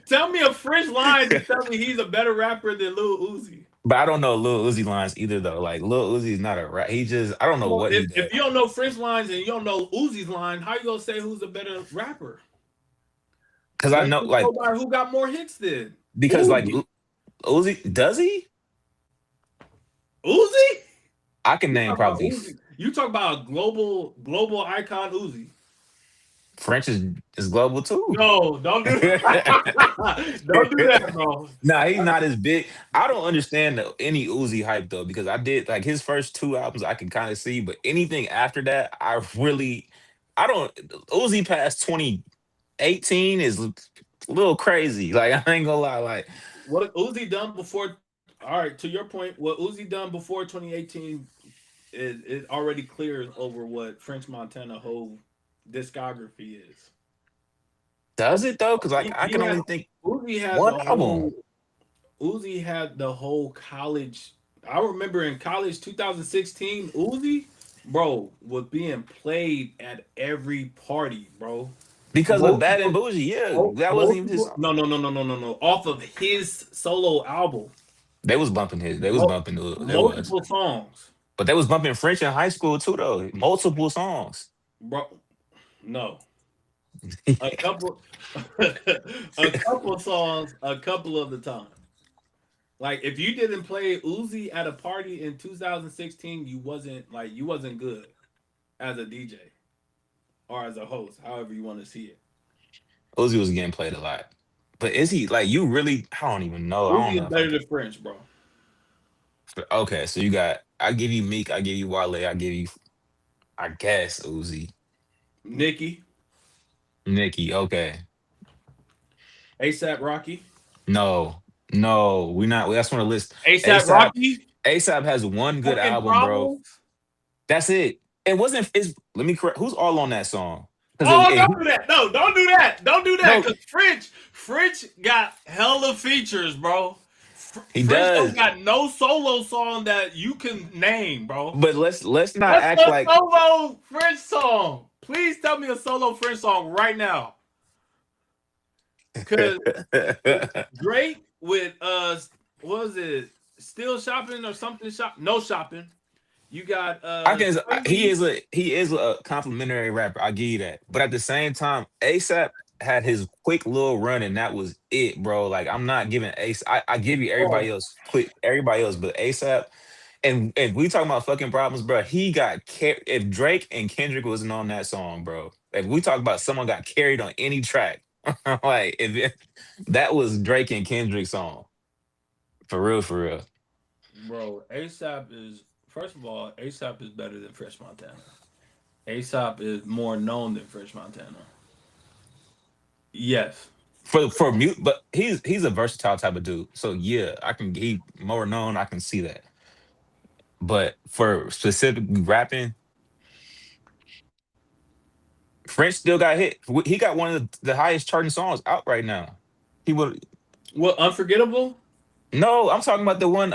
Tell me a French line to tell me he's a better rapper than Lil Uzi. But I don't know Lil Uzi lines either though. Like Lil Uzi is not a rap. He just I don't know Well, what he does. if you don't know French lines and you don't know Uzi's line, how you gonna say who's a better rapper? Cause I Let's know just like go by who got more hits then. because like Uzi. Uzi does he? Uzi? I can You name talk about probably Uzi. You talk about a global icon Uzi. French is global too. No, don't do that. Don't do that, bro. Nah, he's not as big. I don't understand any Uzi hype though, because I did like his first two albums I can kind of see, but anything after that, I don't Uzi past 2018 is a little crazy. Like I ain't gonna lie, like What Uzi done before? All right, to your point, what Uzi done before 2018 is it already clears over what French Montana whole discography is. does it though? Because like I He can had only think Uzi had one the album. whole Uzi had the whole college. I remember in college 2016, Uzi, bro, was being played at every party, bro. Because with Bad and Multiple, Bougie, yeah, that wasn't even his multiple. song. No. Off of his solo album, They was bumping his. They was Mul- bumping. There was, multiple songs, but they was bumping French in high school too, though. Multiple songs. bro. No, a couple, a couple songs, a couple of the time. Like if you didn't play Uzi at a party in 2016, you wasn't good as a DJ or as a host, however you want to see it. Uzi was getting played a lot. But is he like you really? I don't even know. I don't Uzi know is if I better can. than French, bro. Okay, so you got. I give you Meek. I give you Wale. I give you. I guess Uzi. Nicki, Nicki. Okay. ASAP Rocky, No. No. We not. That's on the list. ASAP ASAP. Rocky, ASAP has one good fucking album, bro. problems. That's it. It wasn't. It's. Let me correct. Who's all on that song? Because Oh, don't do that. No, don't do that. Don't do that. no, Cause French got hella features, bro. he French don't does. got no solo song that you can name, bro. But let's not What's act a like solo French song? Please tell me a solo French song right now. Cause Drake with what was it? Still shopping or something? No shopping. You got I can. crazy. He is a complimentary rapper. I give you that. But at the same time, ASAP had his quick little run, and that was it, bro. Like I'm not giving Ace. I give you everybody Oh, else quick, everybody else, but ASAP. And we talking about fucking problems, bro. He got if Drake and Kendrick wasn't on that song, bro. If we talk about someone got carried on any track, like that was Drake and Kendrick's song, for real, for real. bro, ASAP is first of all, ASAP is better than Fresh Montana. ASAP is more known than Fresh Montana. Yes. For mute, but he's a versatile type of dude. So yeah, I can he more known. I can see that. But for specifically rapping, French still got hit. He got one of the highest charting songs out right now. He would What unforgettable? no. I'm talking about the one.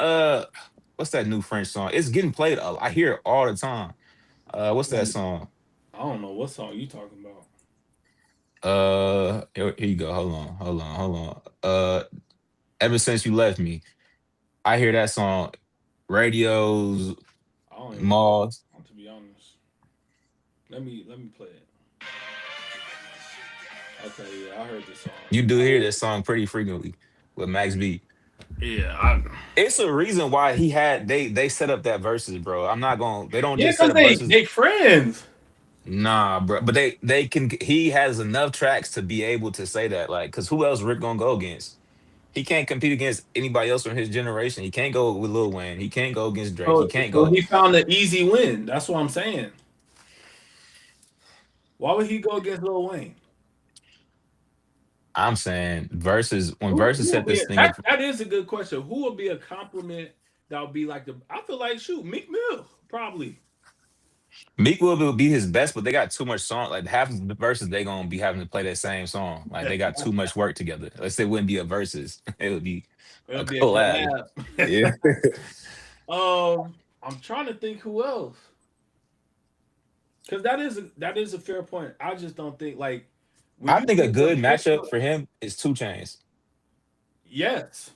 What's that new French song? It's getting played. I hear it all the time. What's that song? I don't know what song you talking about. Here you go. Hold on. Ever since you left me, I hear that song. Radios, I don't even know. malls. To be honest, let me play it. Okay, yeah, I heard this song. You do hear this song pretty frequently with Max B. Yeah, I It's a reason why he had they set up that verses, bro. I'm not going. They don't yeah, just set cause up verses. they friends. Nah, bro. But they can. He has enough tracks to be able to say that. Like, cause who else Rick gonna go against? He can't compete against anybody else from his generation. He can't go with Lil Wayne. He can't go against Drake. He can't So go. he found an easy win. That's what I'm saying. Why would he go against Lil Wayne? I'm saying verses when verses Who will set be this thing up. that is a good question. Who will be a compliment that would be like the? I feel like shoot Meek Mill probably. Meek will be his best, but they got too much song. Like half of the verses they gonna be having to play that same song. Like they got too much work together. Let's say it wouldn't be a verses. It would be It'll a be a collab. collab. Yeah. I'm trying to think who else. Because that is a fair point. I just don't think like when I you think a think of good hip matchup hop. for him is Two Chains. Yes.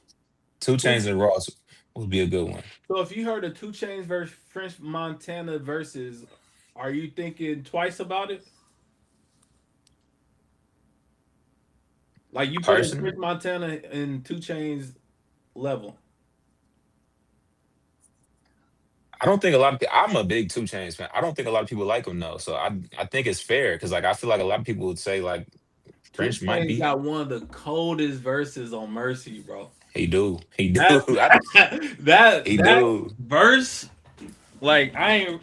Two Who- Chains and Ross would be a good one. So if you heard a Two Chains versus French Montana versus, are you thinking twice about it? Like you put a Person, French Montana in Two Chains level. I don't think a lot of I'm a big Two Chains fan. I don't think a lot of people like him though. So I think it's fair because like I feel like a lot of people would say like Two French might Chains be. got one of the coldest verses on Mercy, bro. He do. He do. That He that do. verse, like I ain't,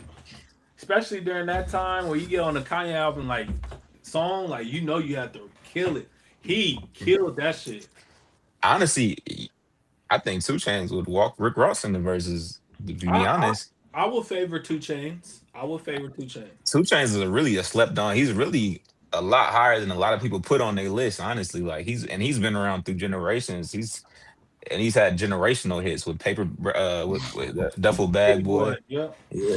especially during that time where you get on the Kanye album like song, like you have to kill it. He killed that shit. Honestly, I think Two Chains would walk Rick Ross in the verses. To be I I, honest, I will favor Two Chains. I will favor Two Chains. Two Chains is a really a slept on. He's really a lot higher than a lot of people put on their list. Honestly, like he's been around through generations. He's had generational hits with paper with Duffel Big Bag boy. Boy. Yep. Yeah,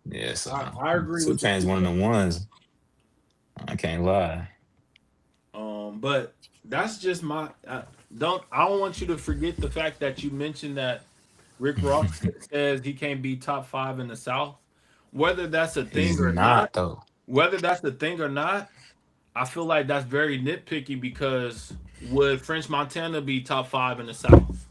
yeah. So I agree Two with the Chains Two one of Chains. the ones. I can't lie. But that's just my I don't want you to forget the fact that you mentioned that Rick Ross says he can't be top five in the South. Whether that's a thing He's or not, not though. whether that's the thing or not, I feel like that's very nitpicky because would French Montana be top five in the South?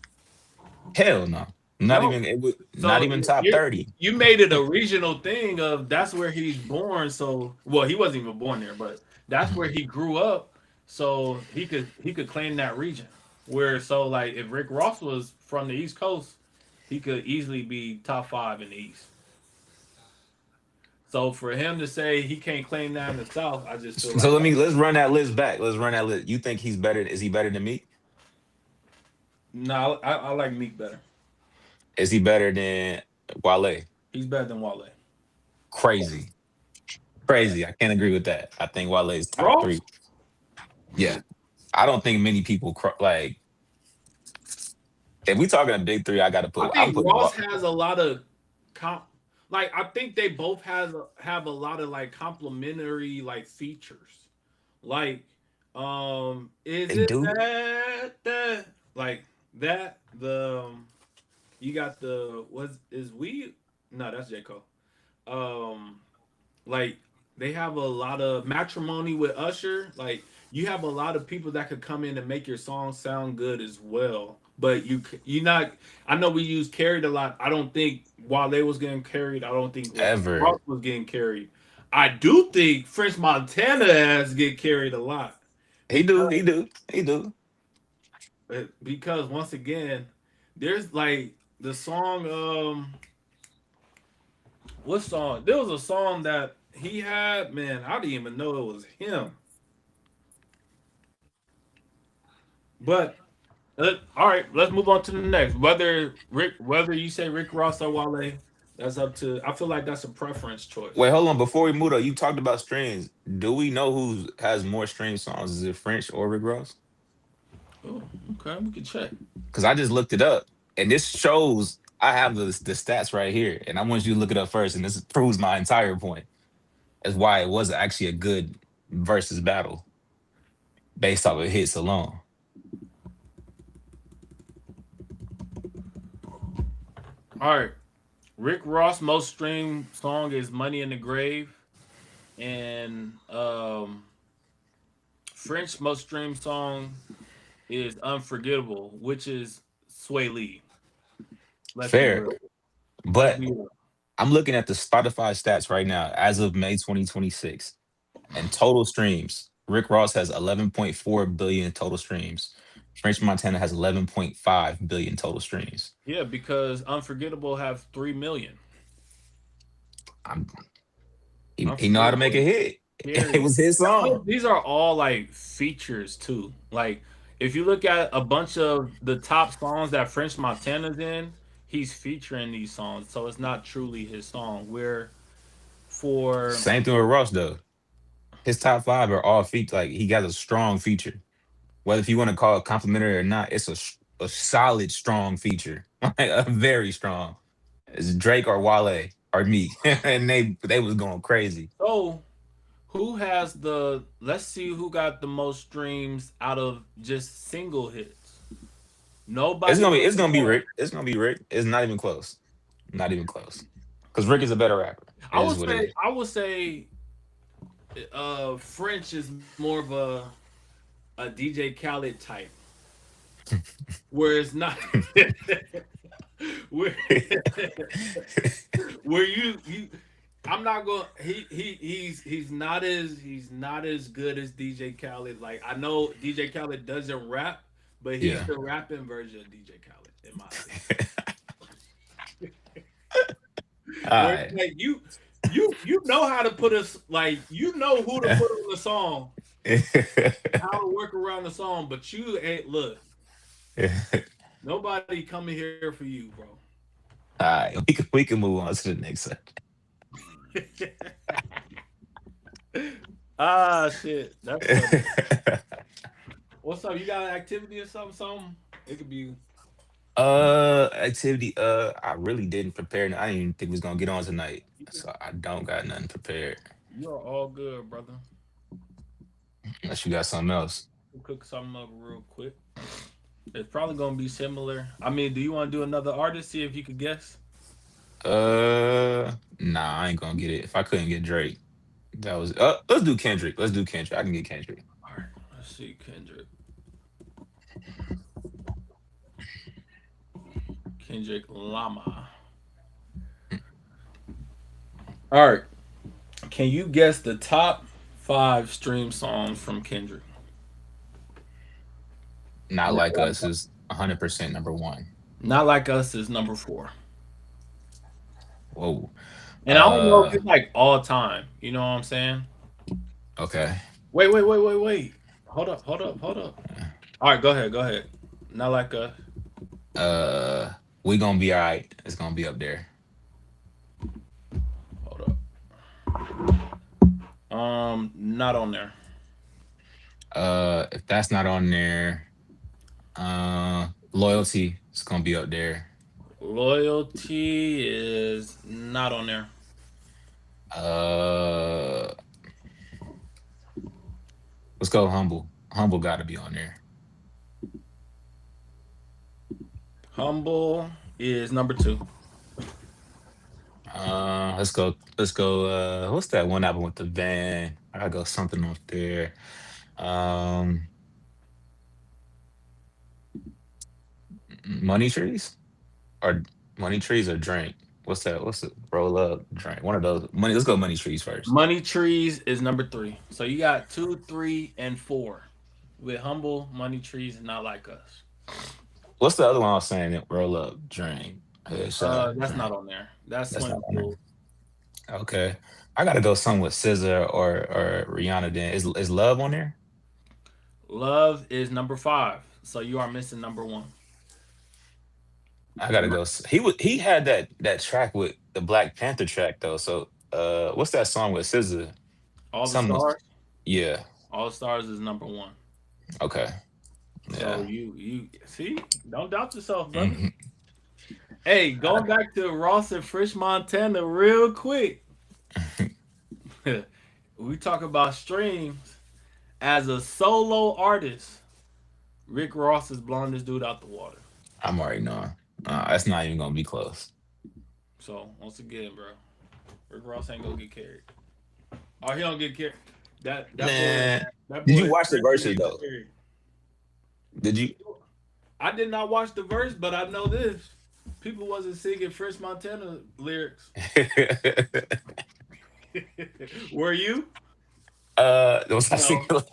Hell no. Not No. even it would not So even top you 30. you made it a regional thing of that's where he's born. So well, he wasn't even born there, but that's where he grew up. So he could claim that region. Where so like if Rick Ross was from the East Coast, he could easily be top five in the East. So for him to say he can't claim that in the South, I just feel So like let's run that list back. Let's run that list. You think he's better? Is he better than me? no, I like Meek better. Is he better than Wale? He's better than Wale. Crazy. crazy. I can't agree with that. I think Wale is top Ross, three. Yeah, I don't think many people like. If we talking a big three, I got to I put. I'm think putting. Ross has a lot of comp. Like I think they both have a lot of like complementary like features. Like, is They it do. that like that you got the was is we no that's J Cole. Um, like they have a lot of matrimony with Usher. Like you have a lot of people that could come in and make your song sound good as well. But you not. I know we use carried a lot. I don't think while they was getting carried, I don't think Ever. Ross was getting carried. I do think French Montana has get carried a lot He do. because He do. He do. because once again, there's like the song. What song? There was a song that he had. Man, I didn't even know it was him. But all right, let's move on to the next. Whether you say Rick Ross or Wale, that's up to. I feel like that's a preference choice. Wait, hold on. Before we move on, you talked about streams. Do we know who has more stream songs? Is it French or Rick Ross? Oh, okay, we can check. Because I just looked it up, and this shows I have the stats right here, and I want you to look it up first, and this proves my entire point as why it was actually a good versus battle based off of hits alone. All right, Rick Ross most streamed song is "Money in the Grave," and French most streamed song is "Unforgettable," which is Sway Lee. Let's be Fair, real. Let's but be real. I'm looking at the Spotify stats right now as of May 2026, and total streams. Rick Ross has 11.4 billion total streams. French Montana has 11.5 billion total streams. Yeah, because "Unforgettable" have 3 million. I'm, he know how to make a Unforgettable. hit. It Period. was his song. These are all like features too. Like if you look at a bunch of the top songs that French Montana's in, he's featuring these songs, so it's not truly his song. Where for Same thing with Ross though. His top five are all feat. Like he got a strong feature. Whether if you want to call it complimentary or not, it's a solid, strong feature. Like a very strong. It's Drake or Wale or me, and they was going crazy. so who has the let's see who got the most streams out of just single hits. Nobody It's really gonna be has. Rick. It's gonna be Rick. It's not even close. Not even close. Because Rick is a better rapper. It is what it is. I would say French is more of a DJ Khaled type. Where it's not where where you I'm not going he's not as good as DJ Khaled. Like I know DJ Khaled doesn't rap, but he's Yeah. the rapping version of DJ Khaled in my opinion. All Where it's right. like you know how to put us like you know who to put on the song, how to work around the song, but you ain't look. Nobody coming here for you, bro. All right. We can move on to the next one. Ah, shit. That's funny. What's up? You got an activity or something? Something? It could be. Activity. I really didn't prepare. I didn't even think we was gonna get on tonight, so I don't got nothing prepared. You are all good, brother. Unless you got something else. We'll cook something up real quick. It's probably gonna be similar. I mean, do you want to do another artist? See if you could guess. Nah, I ain't gonna get it. If I couldn't get Drake, that was. Let's do Kendrick. Let's do Kendrick. I can get Kendrick. All right. Let's see, Kendrick. Kendrick Lama. All right. Can you guess the top 5 stream songs from Kendrick? Not like us is 100% number one. Not Like Us is number 4. Whoa. And I don't know if Uh, it's like all time. You know what I'm saying? okay. Wait. Hold up, hold up. All right, go ahead, go ahead. Not Like Us. We gonna be all right. It's gonna be up there. Hold up. Not on there. If that's not on there, loyalty is gonna be up there. Loyalty is not on there. Uh, let's go humble. Humble got to be on there. Humble is number two. Let's go. Let's go. What's that one album with the band? I gotta go something off there. Um, Money Trees or Money Trees or Drink. What's that? What's the roll up drink? One of those. Money. Let's go Money Trees first. Money Trees is number three. So you got two, three, and four. With Humble, Money Trees, and Not Like Us. What's the other one I was saying? Roll up drink. Headshot That's not drink. on there. That's That's not Swimming on Pool. there. Okay. I gotta go something with SZA or Rihanna. Then is Love on there? Love is number five. So you are missing number one. I gotta go. He had that track with the Black Panther track though. So what's that song with SZA? All the Some Stars. yeah. All the Stars is number one. Okay. So Yeah. you see, don't doubt yourself, brother. Mhm. Hey, going back to Ross and Frisch Montana real quick. We talk about streams. As a solo artist, Rick Ross is blowing this dude out the water. I'm already knowing. That's not even gonna be close. So once again, bro, Rick Ross ain't gonna get carried. Oh, he don't get carried. That boy, Man, that did boy you is watch the definitely verses getting though? carried. Did you? I did not watch the verse, but I know this. People wasn't singing Fresh Montana lyrics. Were you? Was I No. single?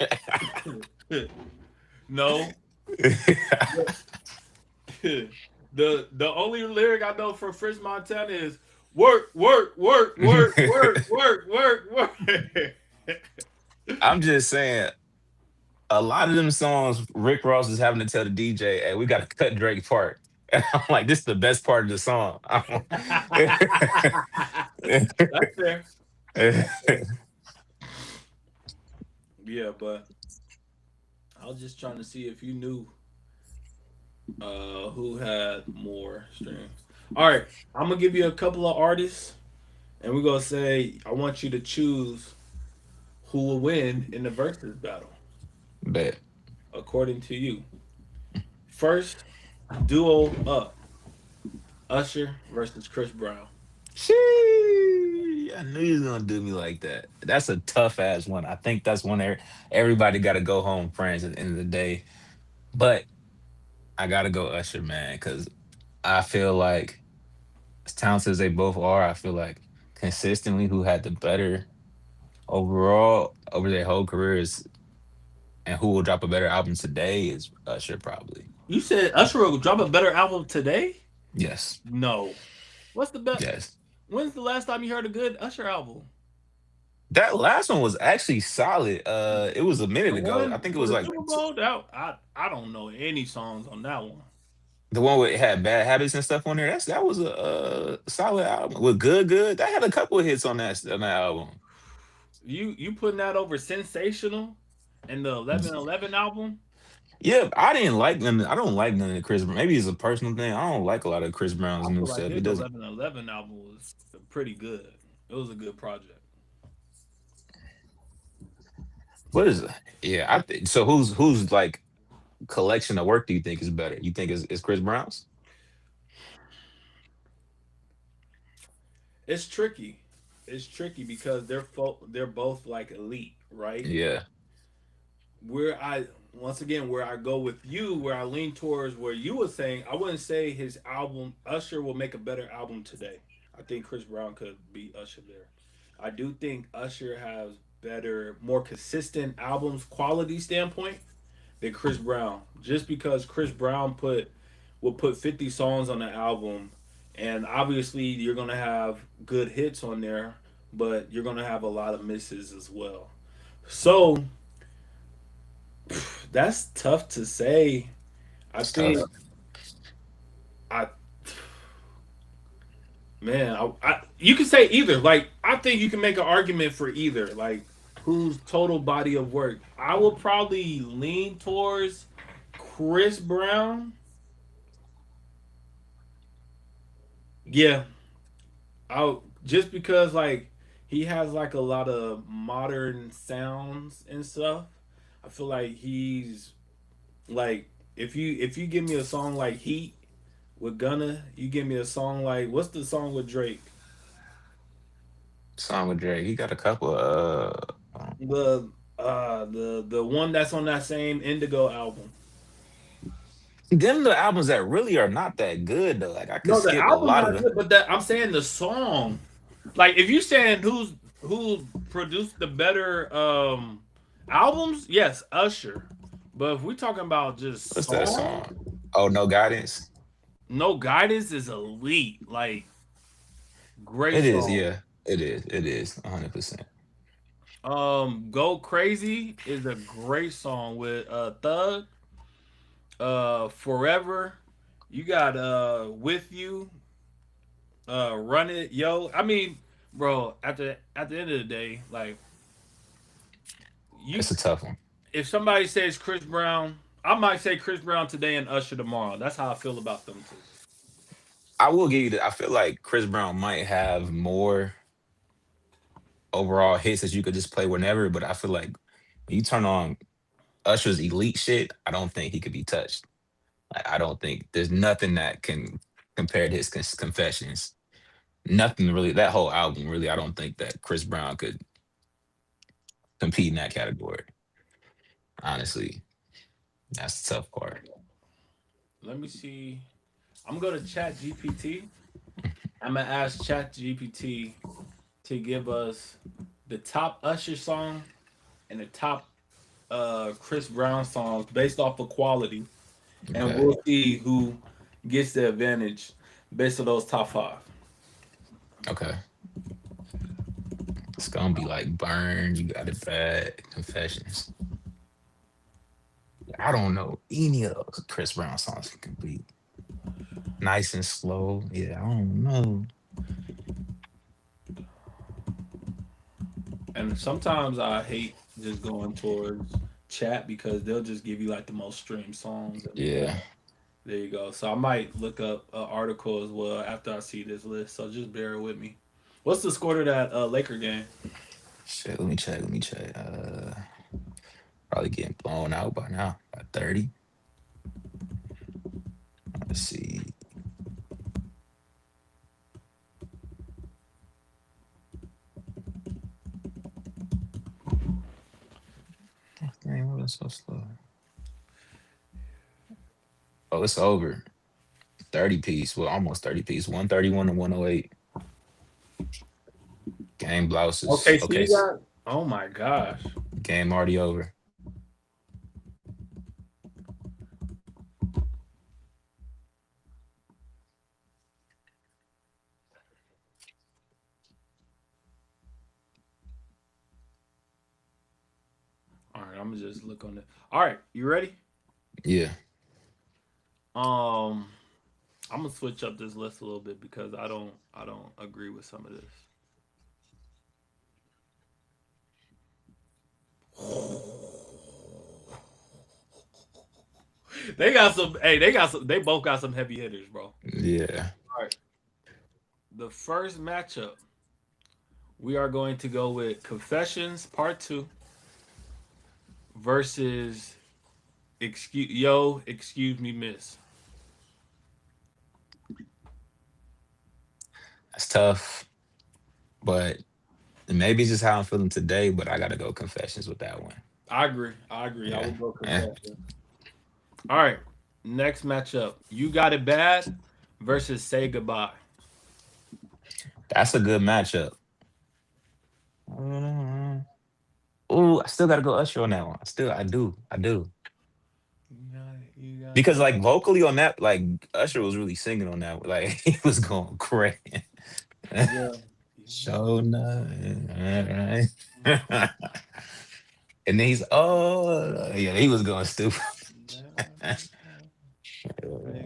No. The only lyric I know from Fresh Montana is work, work, work, work, work, work, work, work. I'm just saying, a lot of them songs, Rick Ross is having to tell the DJ, "Hey, we got to cut Drake part." And I'm like, "This is the best part of the song." That's fair. That's fair. Yeah, but I was just trying to see if you knew who had more streams. All right, I'm gonna give you a couple of artists, and we're gonna say I want you to choose who will win in the versus battle Bet. according to you. First, duo up: Usher versus Chris Brown. Sheesh, I knew you was gonna do me like that. That's a tough ass one. I think that's one everybody got to go home friends at the end of the day. But I gotta go Usher, man, because I feel like as talented as they both are, I feel like consistently who had the better overall over their whole careers and who will drop a better album today is Usher probably. You said Usher will drop a better album today? Yes. No. What's the best? Yes. When's the last time you heard a good Usher album? That last one was actually solid. It was a minute The ago. I one think it for was the like Super Bowl? That I don't know any songs on that one. the one with had bad habits and stuff on there. That was a solid album. With good. That had a couple of hits on that album. You putting that over Sensational and the 1111 album? Yeah, I didn't like none. I don't like none of Chris Brown. Maybe it's a personal thing. I don't like a lot of Chris Brown's I new feel like stuff. It his doesn't. 1111 album was pretty good. It was a good project. What is it? Yeah, so. Who's like collection of work? Do you think is better? You think is Chris Brown's? It's tricky. It's tricky because they're both like elite, right? Yeah, Where I once again where I go with you, where I lean towards where you were saying, I wouldn't say his album Usher will make a better album today. I think Chris Brown could beat Usher there. I do think Usher has better, more consistent albums quality standpoint than Chris Brown. Just because Chris Brown will put 50 songs on the album, and obviously you're gonna have good hits on there, but you're gonna have a lot of misses as well. So that's tough to say. I it's tough. think I man, I you can say either. Like I think you can make an argument for either. Like whose total body of work, I will probably lean towards Chris Brown. Yeah, I just because like he has like a lot of modern sounds and stuff. I feel like he's like if you give me a song like Heat with Gunna, you give me a song like what's the song with Drake? Song with Drake. He got a couple. The one that's on that same Indigo album. Them the albums that really are not that good though. Like I could No, the skip a album's lot of not them. good, but that I'm saying the song. Like if you saying who produced the better albums, yes, Usher. But if we're talking about just What's that song, song? Oh, no guidance. No Guidance is elite. Like great It is. song. Yeah, it is. It is 100%. Go Crazy is a great song with Thug. Forever. You got With You, Run It, Yo. I mean, bro, at the end of the day, like you It's a tough one. if somebody says Chris Brown, I might say Chris Brown today and Usher tomorrow. That's how I feel about them two. I will give you that. I feel like Chris Brown might have more overall hits that you could just play whenever, but I feel like when you turn on Usher's elite shit, I don't think he could be touched. I don't think there's nothing that can compare to his confessions. Nothing really. That whole album, really, I don't think that Chris Brown could compete in that category. Honestly, that's the tough part. Let me see. I'm gonna Chat GPT. I'm gonna ask Chat GPT to give us the top Usher song and the top Chris Brown songs based off of quality, and Okay, we'll see who gets the advantage based on those top five. okay. It's gonna be like Burn. You got it bad. Confessions. I don't know any of those Chris Brown songs he can beat. Nice and slow. Yeah, I don't know. And sometimes I hate just going towards chat because they'll just give you like the most streamed songs. And Yeah. there you go. So I might look up an article as well after I see this list. So just bear with me. What's the score to that Laker game? Shit, let me check. Let me check. Probably getting blown out by now. By 30. Let's see. Dang, what is so slow? Oh, it's over. 30 piece. Well, almost 30 piece. 131 to 108. Game blouses. Okay, so Okay. you got. Oh my gosh. Game already over. All right, I'm gonna just look on it. All right, you ready? Yeah. Um, I'm gonna switch up this list a little bit because I don't agree with some of this. They got some. Hey, they got some. They both got some heavy hitters, bro. Yeah. All right. The first matchup, we are going to go with Confessions Part Two versus Excuse Me, Miss. That's tough. But maybe it's just how I'm feeling today, but I gotta go confessions with that one. I agree. I agree. I Yeah. would go Eh. Confessions. All right. Next matchup, You Got It Bad versus Say Goodbye. That's a good matchup. Oh, I still gotta go Usher on that one. I do. I do. You got it. You got Because it. like vocally on that, like Usher was really singing on that. Like he was going crazy. Yeah. So nice. And then he's oh yeah, he was going stupid. I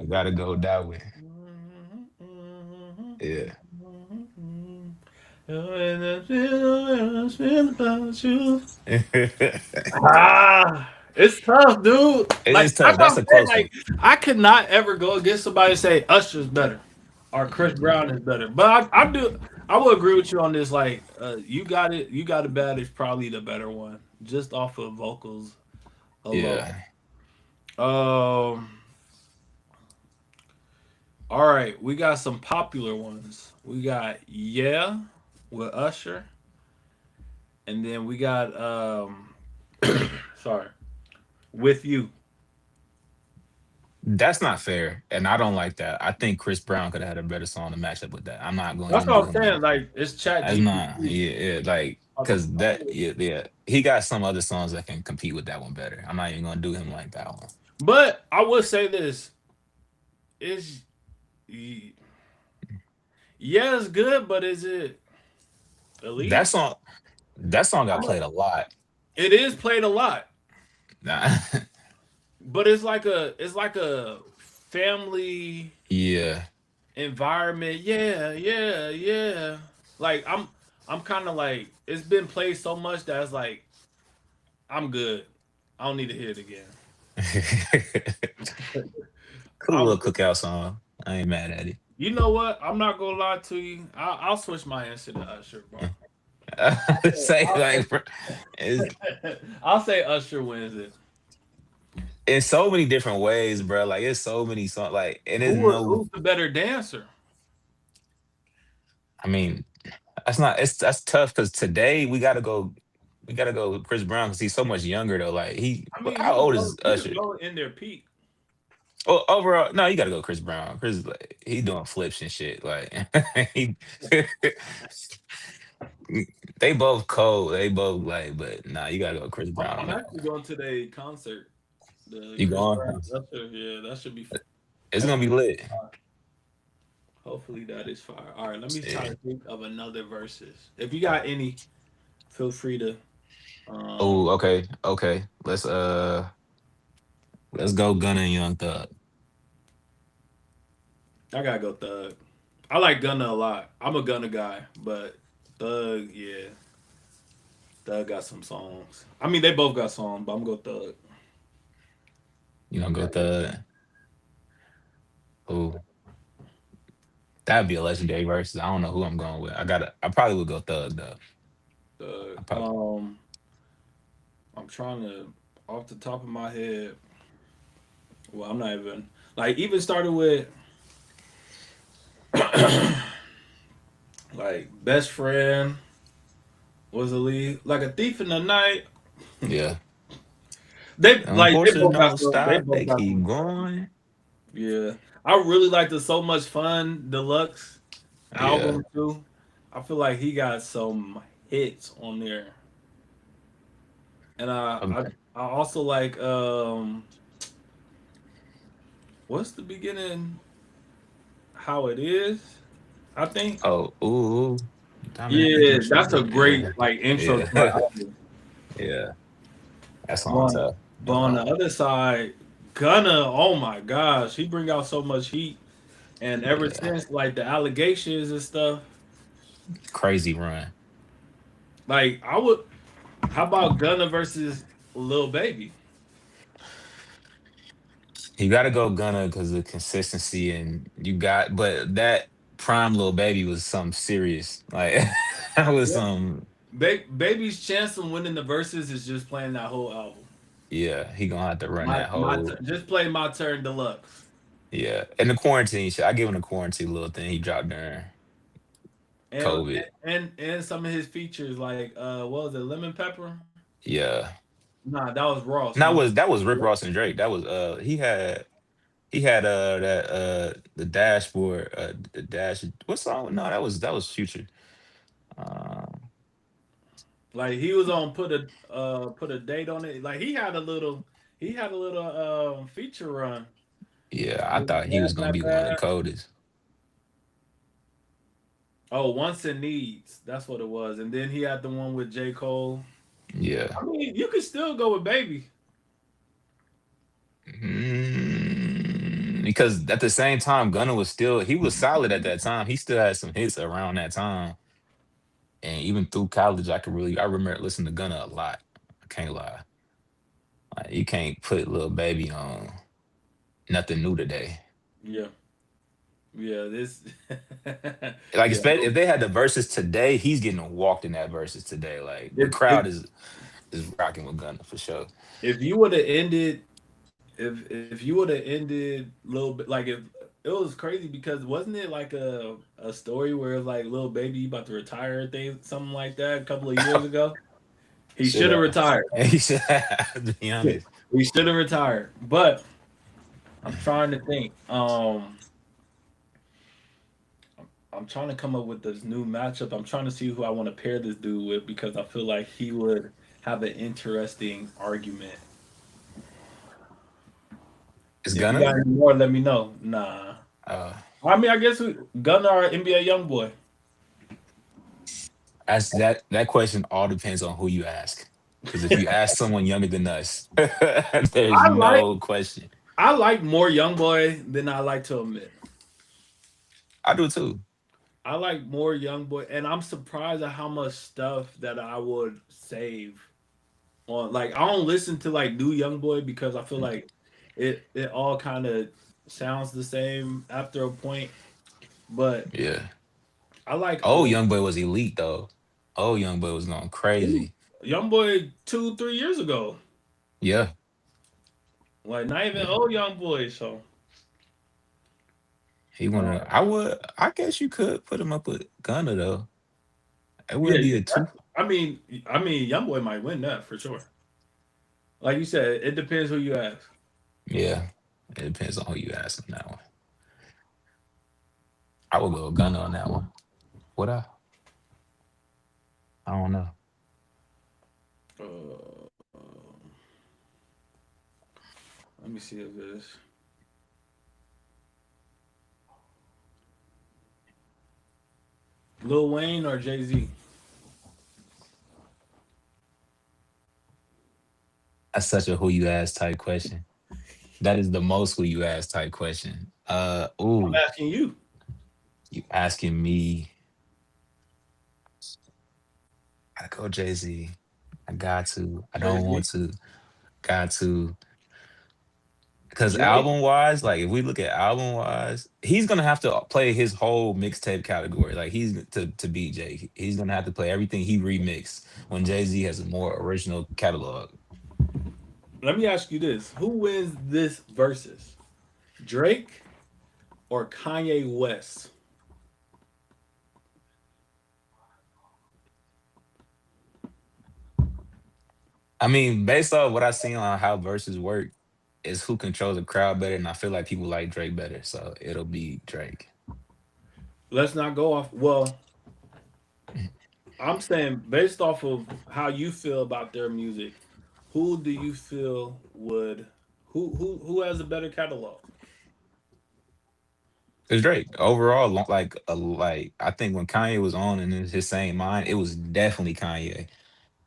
gotta go that way. Yeah. about you. It It's tough, dude. Like is that's tough. what That's I'm a saying. close Like one. I could not ever go against somebody and say Usher's better or Chris Brown is better. But I do. I will agree with you on this. Like you got it. You got it bad is probably the better one, just off of vocals alone. Yeah, Um. All right, we got some popular ones. We got Yeah with Usher, and then we got sorry, With You. that's not fair, and I don't like that. I think Chris Brown could have had a better song to match up with that. I'm not going to That's even do what I'm him like saying. that. Like it's Chat That's not, GPT. yeah, like, cause yeah, he got some other songs that can compete with that one better. I'm not even gonna do him like that one. But I would say this is yeah, it's good, but is it That elite? song, that song got played a lot. It is played a lot, Nah. but it's like a family Yeah. environment. Yeah, yeah, yeah. Like I'm kind of like it's been played so much that it's like I'm good. I don't need to hear it again. Cool I'm little good. cookout song. I ain't mad at You know what? I'm not gonna lie to you. I'll switch my answer to Usher, bro. it. Say I'll like, bro, it's I'll say Usher wins it. in so many different ways, bro. Like it's so many songs. Like, and there's no. Who's the better dancer? I mean, that's not. It's that's tough because today we gotta go. We gotta go with Chris Brown because he's so much younger though. Like he, I mean, how old is you could Usher? go in their peak. Oh, overall, no, you gotta go Chris Brown. Chris, like, he doing flips and shit. Like he, they both cold. They both like, but nah, you gotta go Chris Brown on I'm that one. actually going to the concert. The You Chris going? Brown Usher. Yeah, that should be. It's That gonna should be be lit. fire. Hopefully that is fire. All right, let me try Yeah. to think of another verses. If you got any, feel free to. Um, Oh, okay, okay. Let's go Gunna and Young Thug. I gotta go Thug. I like Gunna a lot. I'm a Gunna guy, but Thug, yeah, Thug got some songs. I mean, they both got songs, but I'm gonna go Thug. You know, go Thug. Oh, that'd be a legendary versus. I don't know who I'm going with. I probably would go Thug though. Thug. I probably. I'm trying to, off the top of my head. Well, I'm not even like even started with like best friend was a lead, like a thief in the night. Yeah. They Them they horses both got don't some. They stop. both They got keep some. going. Yeah, I really like the So Much Fun Deluxe Yeah. album too. I feel like he got some hits on there, and Okay. I also like what's the beginning? How it is? I think. Oh, ooh. Diamond in Yeah, the that's a truth. great Yeah. like intro to my Yeah. album. Yeah. That's on But, tough. but That's on the on. other side, Gunna, oh my gosh, he bring out so much heat. And ever Yeah. since like the allegations and stuff, Crazy run. like I would. How about Gunna versus Lil Baby? You got to go Gunna because of consistency, and but that prime little baby was something serious. Like that was Yeah. some. Baby's chance of winning the verses is just playing that whole album. Yeah, he gonna have to run that whole. Just play My Turn Deluxe. Yeah, and the quarantine shit. I give him the quarantine little thing he dropped during And COVID. and some of his features like what was it, Lemon Pepper? Yeah, Nah, that was Ross. and that was Rick Ross and Drake. That was he had that the dashboard the dash what song? No, that was Future. Uh, Like he was on put a date on it. Like he had a little feature run. yeah, I With thought he was Bad gonna Bad be one of the Bad. coldest. Oh, Wants and Needs. That's what it was. And then he had the one with J. Cole. Yeah. I mean, you could still go with Baby. Because at the same time, Gunna was solid at that time. He still had some hits around that time. And even through college, I remember listening to Gunna a lot. I can't lie. Like, you can't put Lil Baby on Nothing New Today. Yeah, yeah. This, Like, yeah. especially if they had the verses today, he's getting walked in that verses today. Like the If crowd is rocking with Gunna for sure. if you would have ended, if you would have ended a little bit, like if it was crazy because wasn't it like a story where it's like little baby about to retire or thing, something like that a couple of years ago? He Should should have have. retired. He should have, to be honest. He should have retired. But I'm trying to think. I'm trying to come up with this new matchup. I'm trying to see who I want to pair this dude with because I feel like he would have an interesting argument. It's If you Gunna. got any more, let me know. Nah. Uh, I mean, I guess we Gunnar or NBA YoungBoy. that question all depends on who you ask. Because if you ask someone younger than us, there's I like no question. I like more YoungBoy than I like to admit. I do too. I like more YoungBoy, and I'm surprised at how much stuff that I would save on. Like I don't listen to like new YoungBoy because I feel like it all kind of sounds the same after a point. But Yeah. I like Oh, young boy was elite though. Oh, young boy was going crazy. YoungBoy 2 3 years ago. Yeah. Like not even Yeah. old YoungBoy. So He wanna. uh, I guess you could put him up with Gunna though. It yeah, wouldn't be a two. I mean, YoungBoy might win that for sure. Like you said, it depends who you ask. Yeah. It depends on who you ask on that one. I would go with Gunna on that one. Would I? I don't know. Uh, let me see if this Lil Wayne or Jay Z. That's such a who you ask type question. That is the most who you ask type question. I'm Ooh, asking you. you asking me. I go Jay Z. I got to. I Jay don't Z, want to. Got to. Because Drake. album wise, like if we look at album wise, he's gonna have to play his whole mixtape category. Like he's to beat Jay, he's gonna have to play everything he remixed when Jay Z has a more original catalog. Let me ask you this: who wins this versus, Drake or Kanye West? I mean, based off what I seen on how verses work, is who controls the crowd better, and I feel like people like Drake better, so it'll be Drake. Let's not go off. Well, I'm saying based off of how you feel about their music, who do you feel would who has a better catalog? It's Drake overall. Like I think when Kanye was on in his same mind, it was definitely Kanye.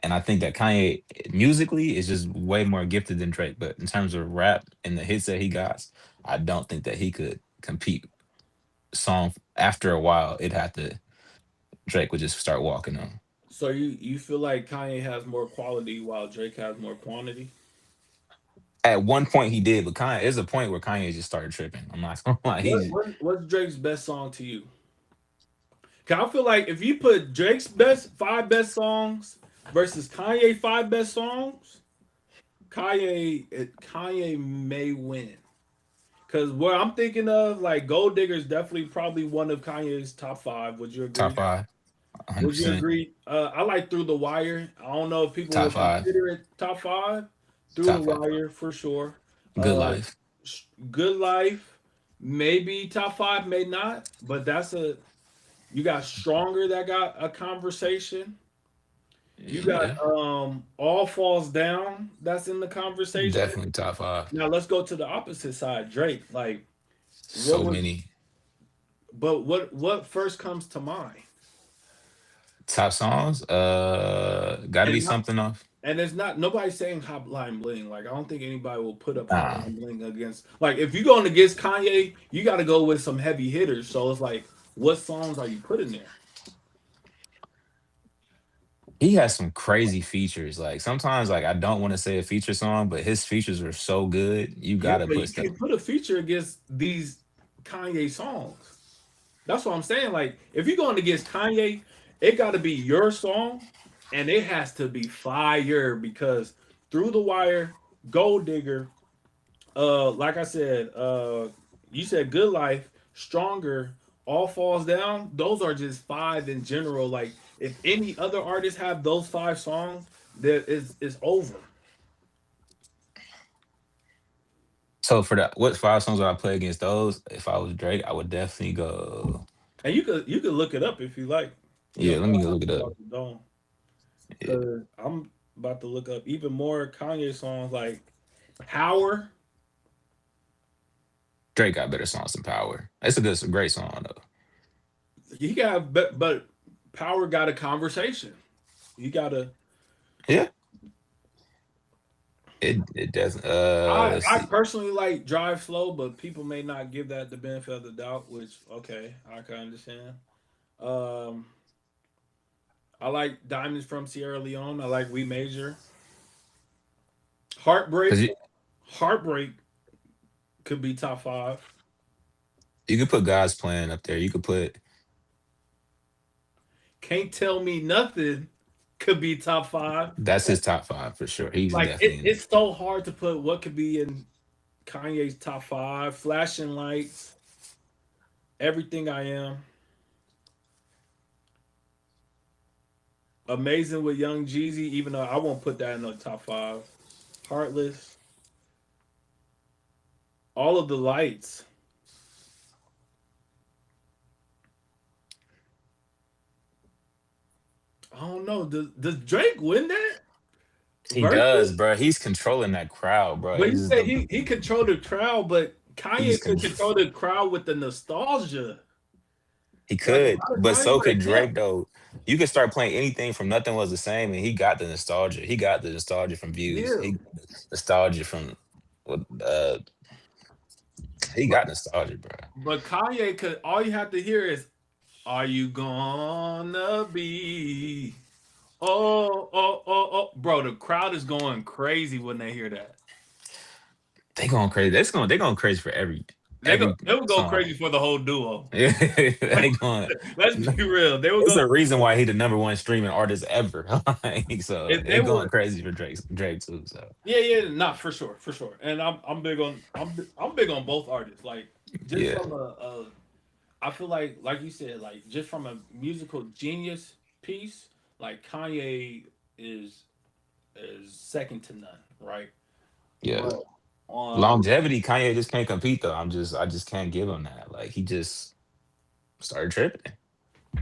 And I think that Kanye musically is just way more gifted than Drake. But in terms of rap and the hits that he got, I don't think that he could compete. Song after a while, it had to Drake would just start walking on. So you feel like Kanye has more quality while Drake has more quantity? At one point he did, but Kanye there's a point where Kanye just started tripping. I'm not gonna lie. What's Drake's best song to you? 'Cause I feel like if you put Drake's best five best songs versus Kanye five best songs, Kanye may win. Cause what I'm thinking of, like Gold Digger is definitely probably one of Kanye's top five. Would you Top agree? five, 100 Would you percent. agree? I like Through the Wire. I don't know if people Top would five. consider it top five. Through the Top five. Wire for sure. Good Uh, life. Good Life, maybe top five, may not. But that's a you got Stronger that got a conversation. You got Yeah. All Falls Down that's in the conversation. Definitely top five. Now let's go to the opposite side, Drake. Like what So would many but what first comes to mind? top songs. Gotta be And not, something off. and it's not nobody's saying Hotline Bling. Like I don't think anybody will put up Nah. Hotline Bling against like if you're going against Kanye, you got to go with some heavy hitters. So it's like, what songs are you putting there? He has some crazy features. Like sometimes, like I don't want to say a feature song, but his features are so good. You Yeah, gotta but put you stuff. can't put a feature against these Kanye songs. That's what I'm saying. Like, if you're going against Kanye, it got to be your song, and it has to be fire because Through the Wire, Gold Digger, like I said, you said Good Life, Stronger, All Falls Down. Those are just five in general. Like, if any other artists have those five songs, that is over. So for that, what 5 songs would I play against those? If I was Drake, I would definitely go. And you could look it up if you like. You Yeah, don't let me go have look to it go up. out the dome. Yeah, Cause I'm about to look up even more Kanye songs like Power. Drake got better songs than Power. It's a great song though. He got but Power got a conversation. You gotta. Yeah, it doesn't. Let's I see. personally like Drive Slow, but people may not give that the benefit of the doubt. Which okay, I can understand. Um, I like Diamonds from Sierra Leone. I like We Major. Cause Heartbreak. Heartbreak could be top five. you could put God's Plan up there. You could put Can't Tell Me Nothing could be top five. that's his top 5 for sure. He's Like definitely in it's so hard to put what could be in Kanye's top five. Flashing Lights, Everything I Am, Amazing with Young Jeezy, even though I won't put that in the top five. Heartless, All of the Lights. I don't know. Does Drake win that He versus? does, bro. He's controlling that crowd, bro. But he He's said the he controlled the crowd, but Kanye he's could control. control the crowd with the nostalgia. He Like a could, lot of but times, so like could yeah, Drake though. You could start playing anything from Nothing Was the Same, and he got the nostalgia. He got the nostalgia from Views. yeah. He got the nostalgia from what he But got nostalgia, bro. but Kanye could. All you have to hear is "Are you gonna be?" Oh, bro. The crowd is going crazy when they hear that. They going crazy. They going crazy for every They would go song. crazy for the whole duo. They going. Let's be real. They would It's go a reason why he the number one streaming artist ever. Like, so if they they going were. crazy for Drake too. So Yeah, yeah, not for sure, for sure. And I'm big on I'm big on both artists. Like just yeah, from a I feel like you said, like just from a musical genius piece, like Kanye is is second to none, right? yeah. But on Longevity, Kanye just can't compete though. I just can't give him that. Like he just started tripping,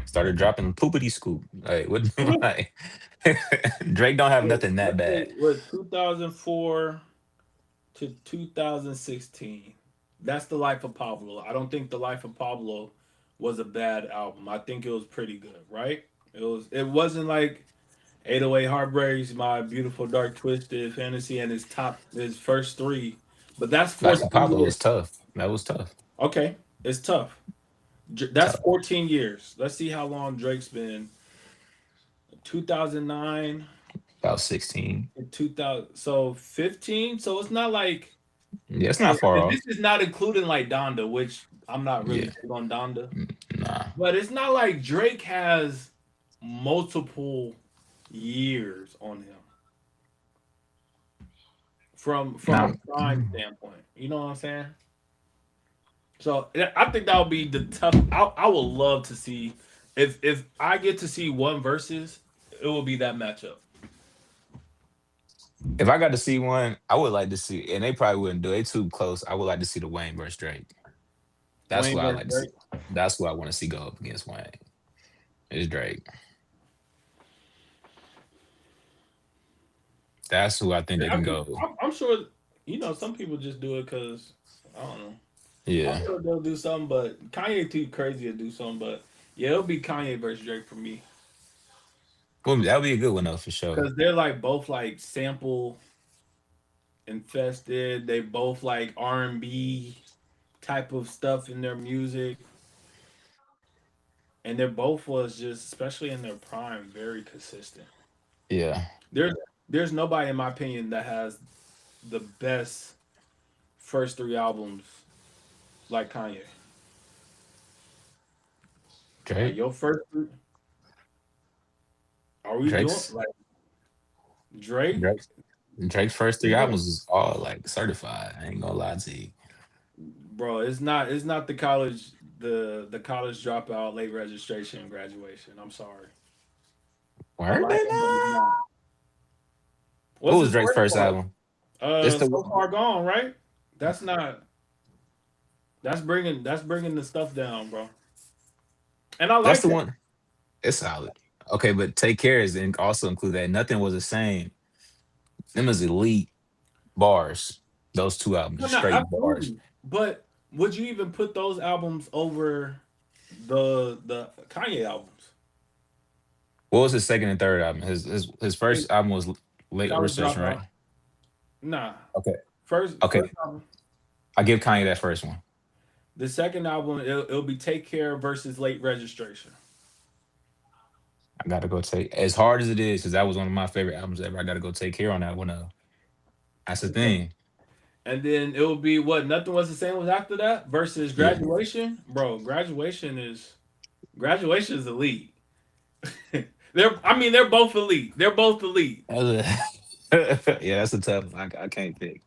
started dropping poopity scoop. Like what? Like Drake don't have nothing that let's say bad. what 2004 to 2016. That's the life of Pablo. I don't think the life of Pablo was a bad album. I think it was pretty good, right? It wasn't like 808 Heartbreaks, My Beautiful Dark Twisted Fantasy, and his first three. But that's Life of 14 Pablo years. was tough. That was tough. Okay, it's tough. That's Tough. 14 years. Let's see how long Drake's been. 2009 About 16. and 2000. So 15. So it's not like, Yeah, it's not far and this off. is not including like Donda, which I'm not really Yeah. big on Donda. Nah. But it's not like Drake has multiple years on him from a Nah. prime standpoint. You know what I'm saying? So yeah, I think that would be the tough. I would love to see if I get to see one versus, it will be that matchup. If I got to see one, I would like to see, and they probably wouldn't do it too close. I would like to see the Wayne versus Drake. That's Wayne what I versus like to see. Drake. That's what I want to see go up against Wayne. Is Drake. That's who I think they I can mean, go. I'm sure some people just do it because I don't know. I'm Yeah. sure they'll do something, but Kanye too crazy to do something. But yeah, it'll be Kanye versus Drake for me Well, that would be a good one though for sure. because they're like both like sample infested. They both like R&B type of stuff in their music, and they're both was just especially in their prime very consistent. Yeah. There's there's nobody in my opinion that has the best first three albums like Kanye. Like Drake. your first three, are we doing Drake's like Drake? Drake's Drake's first three No, albums is all like certified. I ain't gonna lie to you. bro, it's not the college dropout, late registration, graduation. I'm sorry. I Were like they him, but it's not. not? What What's was his Drake's first first part? album? It's the So far gone, right? That's not. That's bringing the stuff down, bro. And I that's like the that. one. It's solid. Okay, but Take Care is and also include that. Nothing was the same. Them is elite bars. Those two albums, No, no, straight bars. absolutely. But would you even put those albums over the Kanye albums? What was his second and third album? His Hey, first album was Late college Registration, right? dropout. Nah. Okay. First Okay. album. I give Kanye that first one. The second album, it'll be Take Care versus Late Registration. I gotta go take as hard as it is, because that was one of my favorite albums ever. I gotta go Take Care on that one. That's the Okay. thing. And then it will be what Nothing Was the Same was after that versus Yeah. Graduation. Bro, Graduation is elite. They're both elite. They're both elite. Yeah, that's a tough one. I can't pick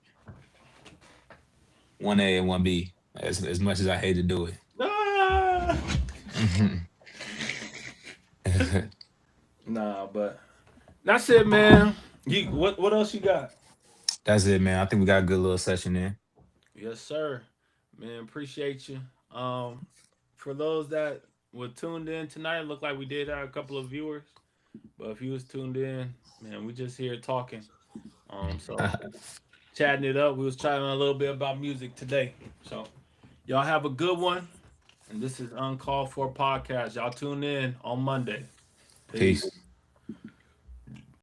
one A and one B. As much as I hate to do Ah! it. Nah, but that's it, man. What else you got? That's it, man. I think we got a good little session there. Yes, sir. Man, appreciate you. For those that were tuned in tonight, it looked like we did have a couple of viewers. But if you was tuned in, man, we just here talking. So chatting it up. We was chatting a little bit about music today. So y'all have a good one. And this is Uncalled For Podcast. Y'all tune in on Monday. Peace. Peace.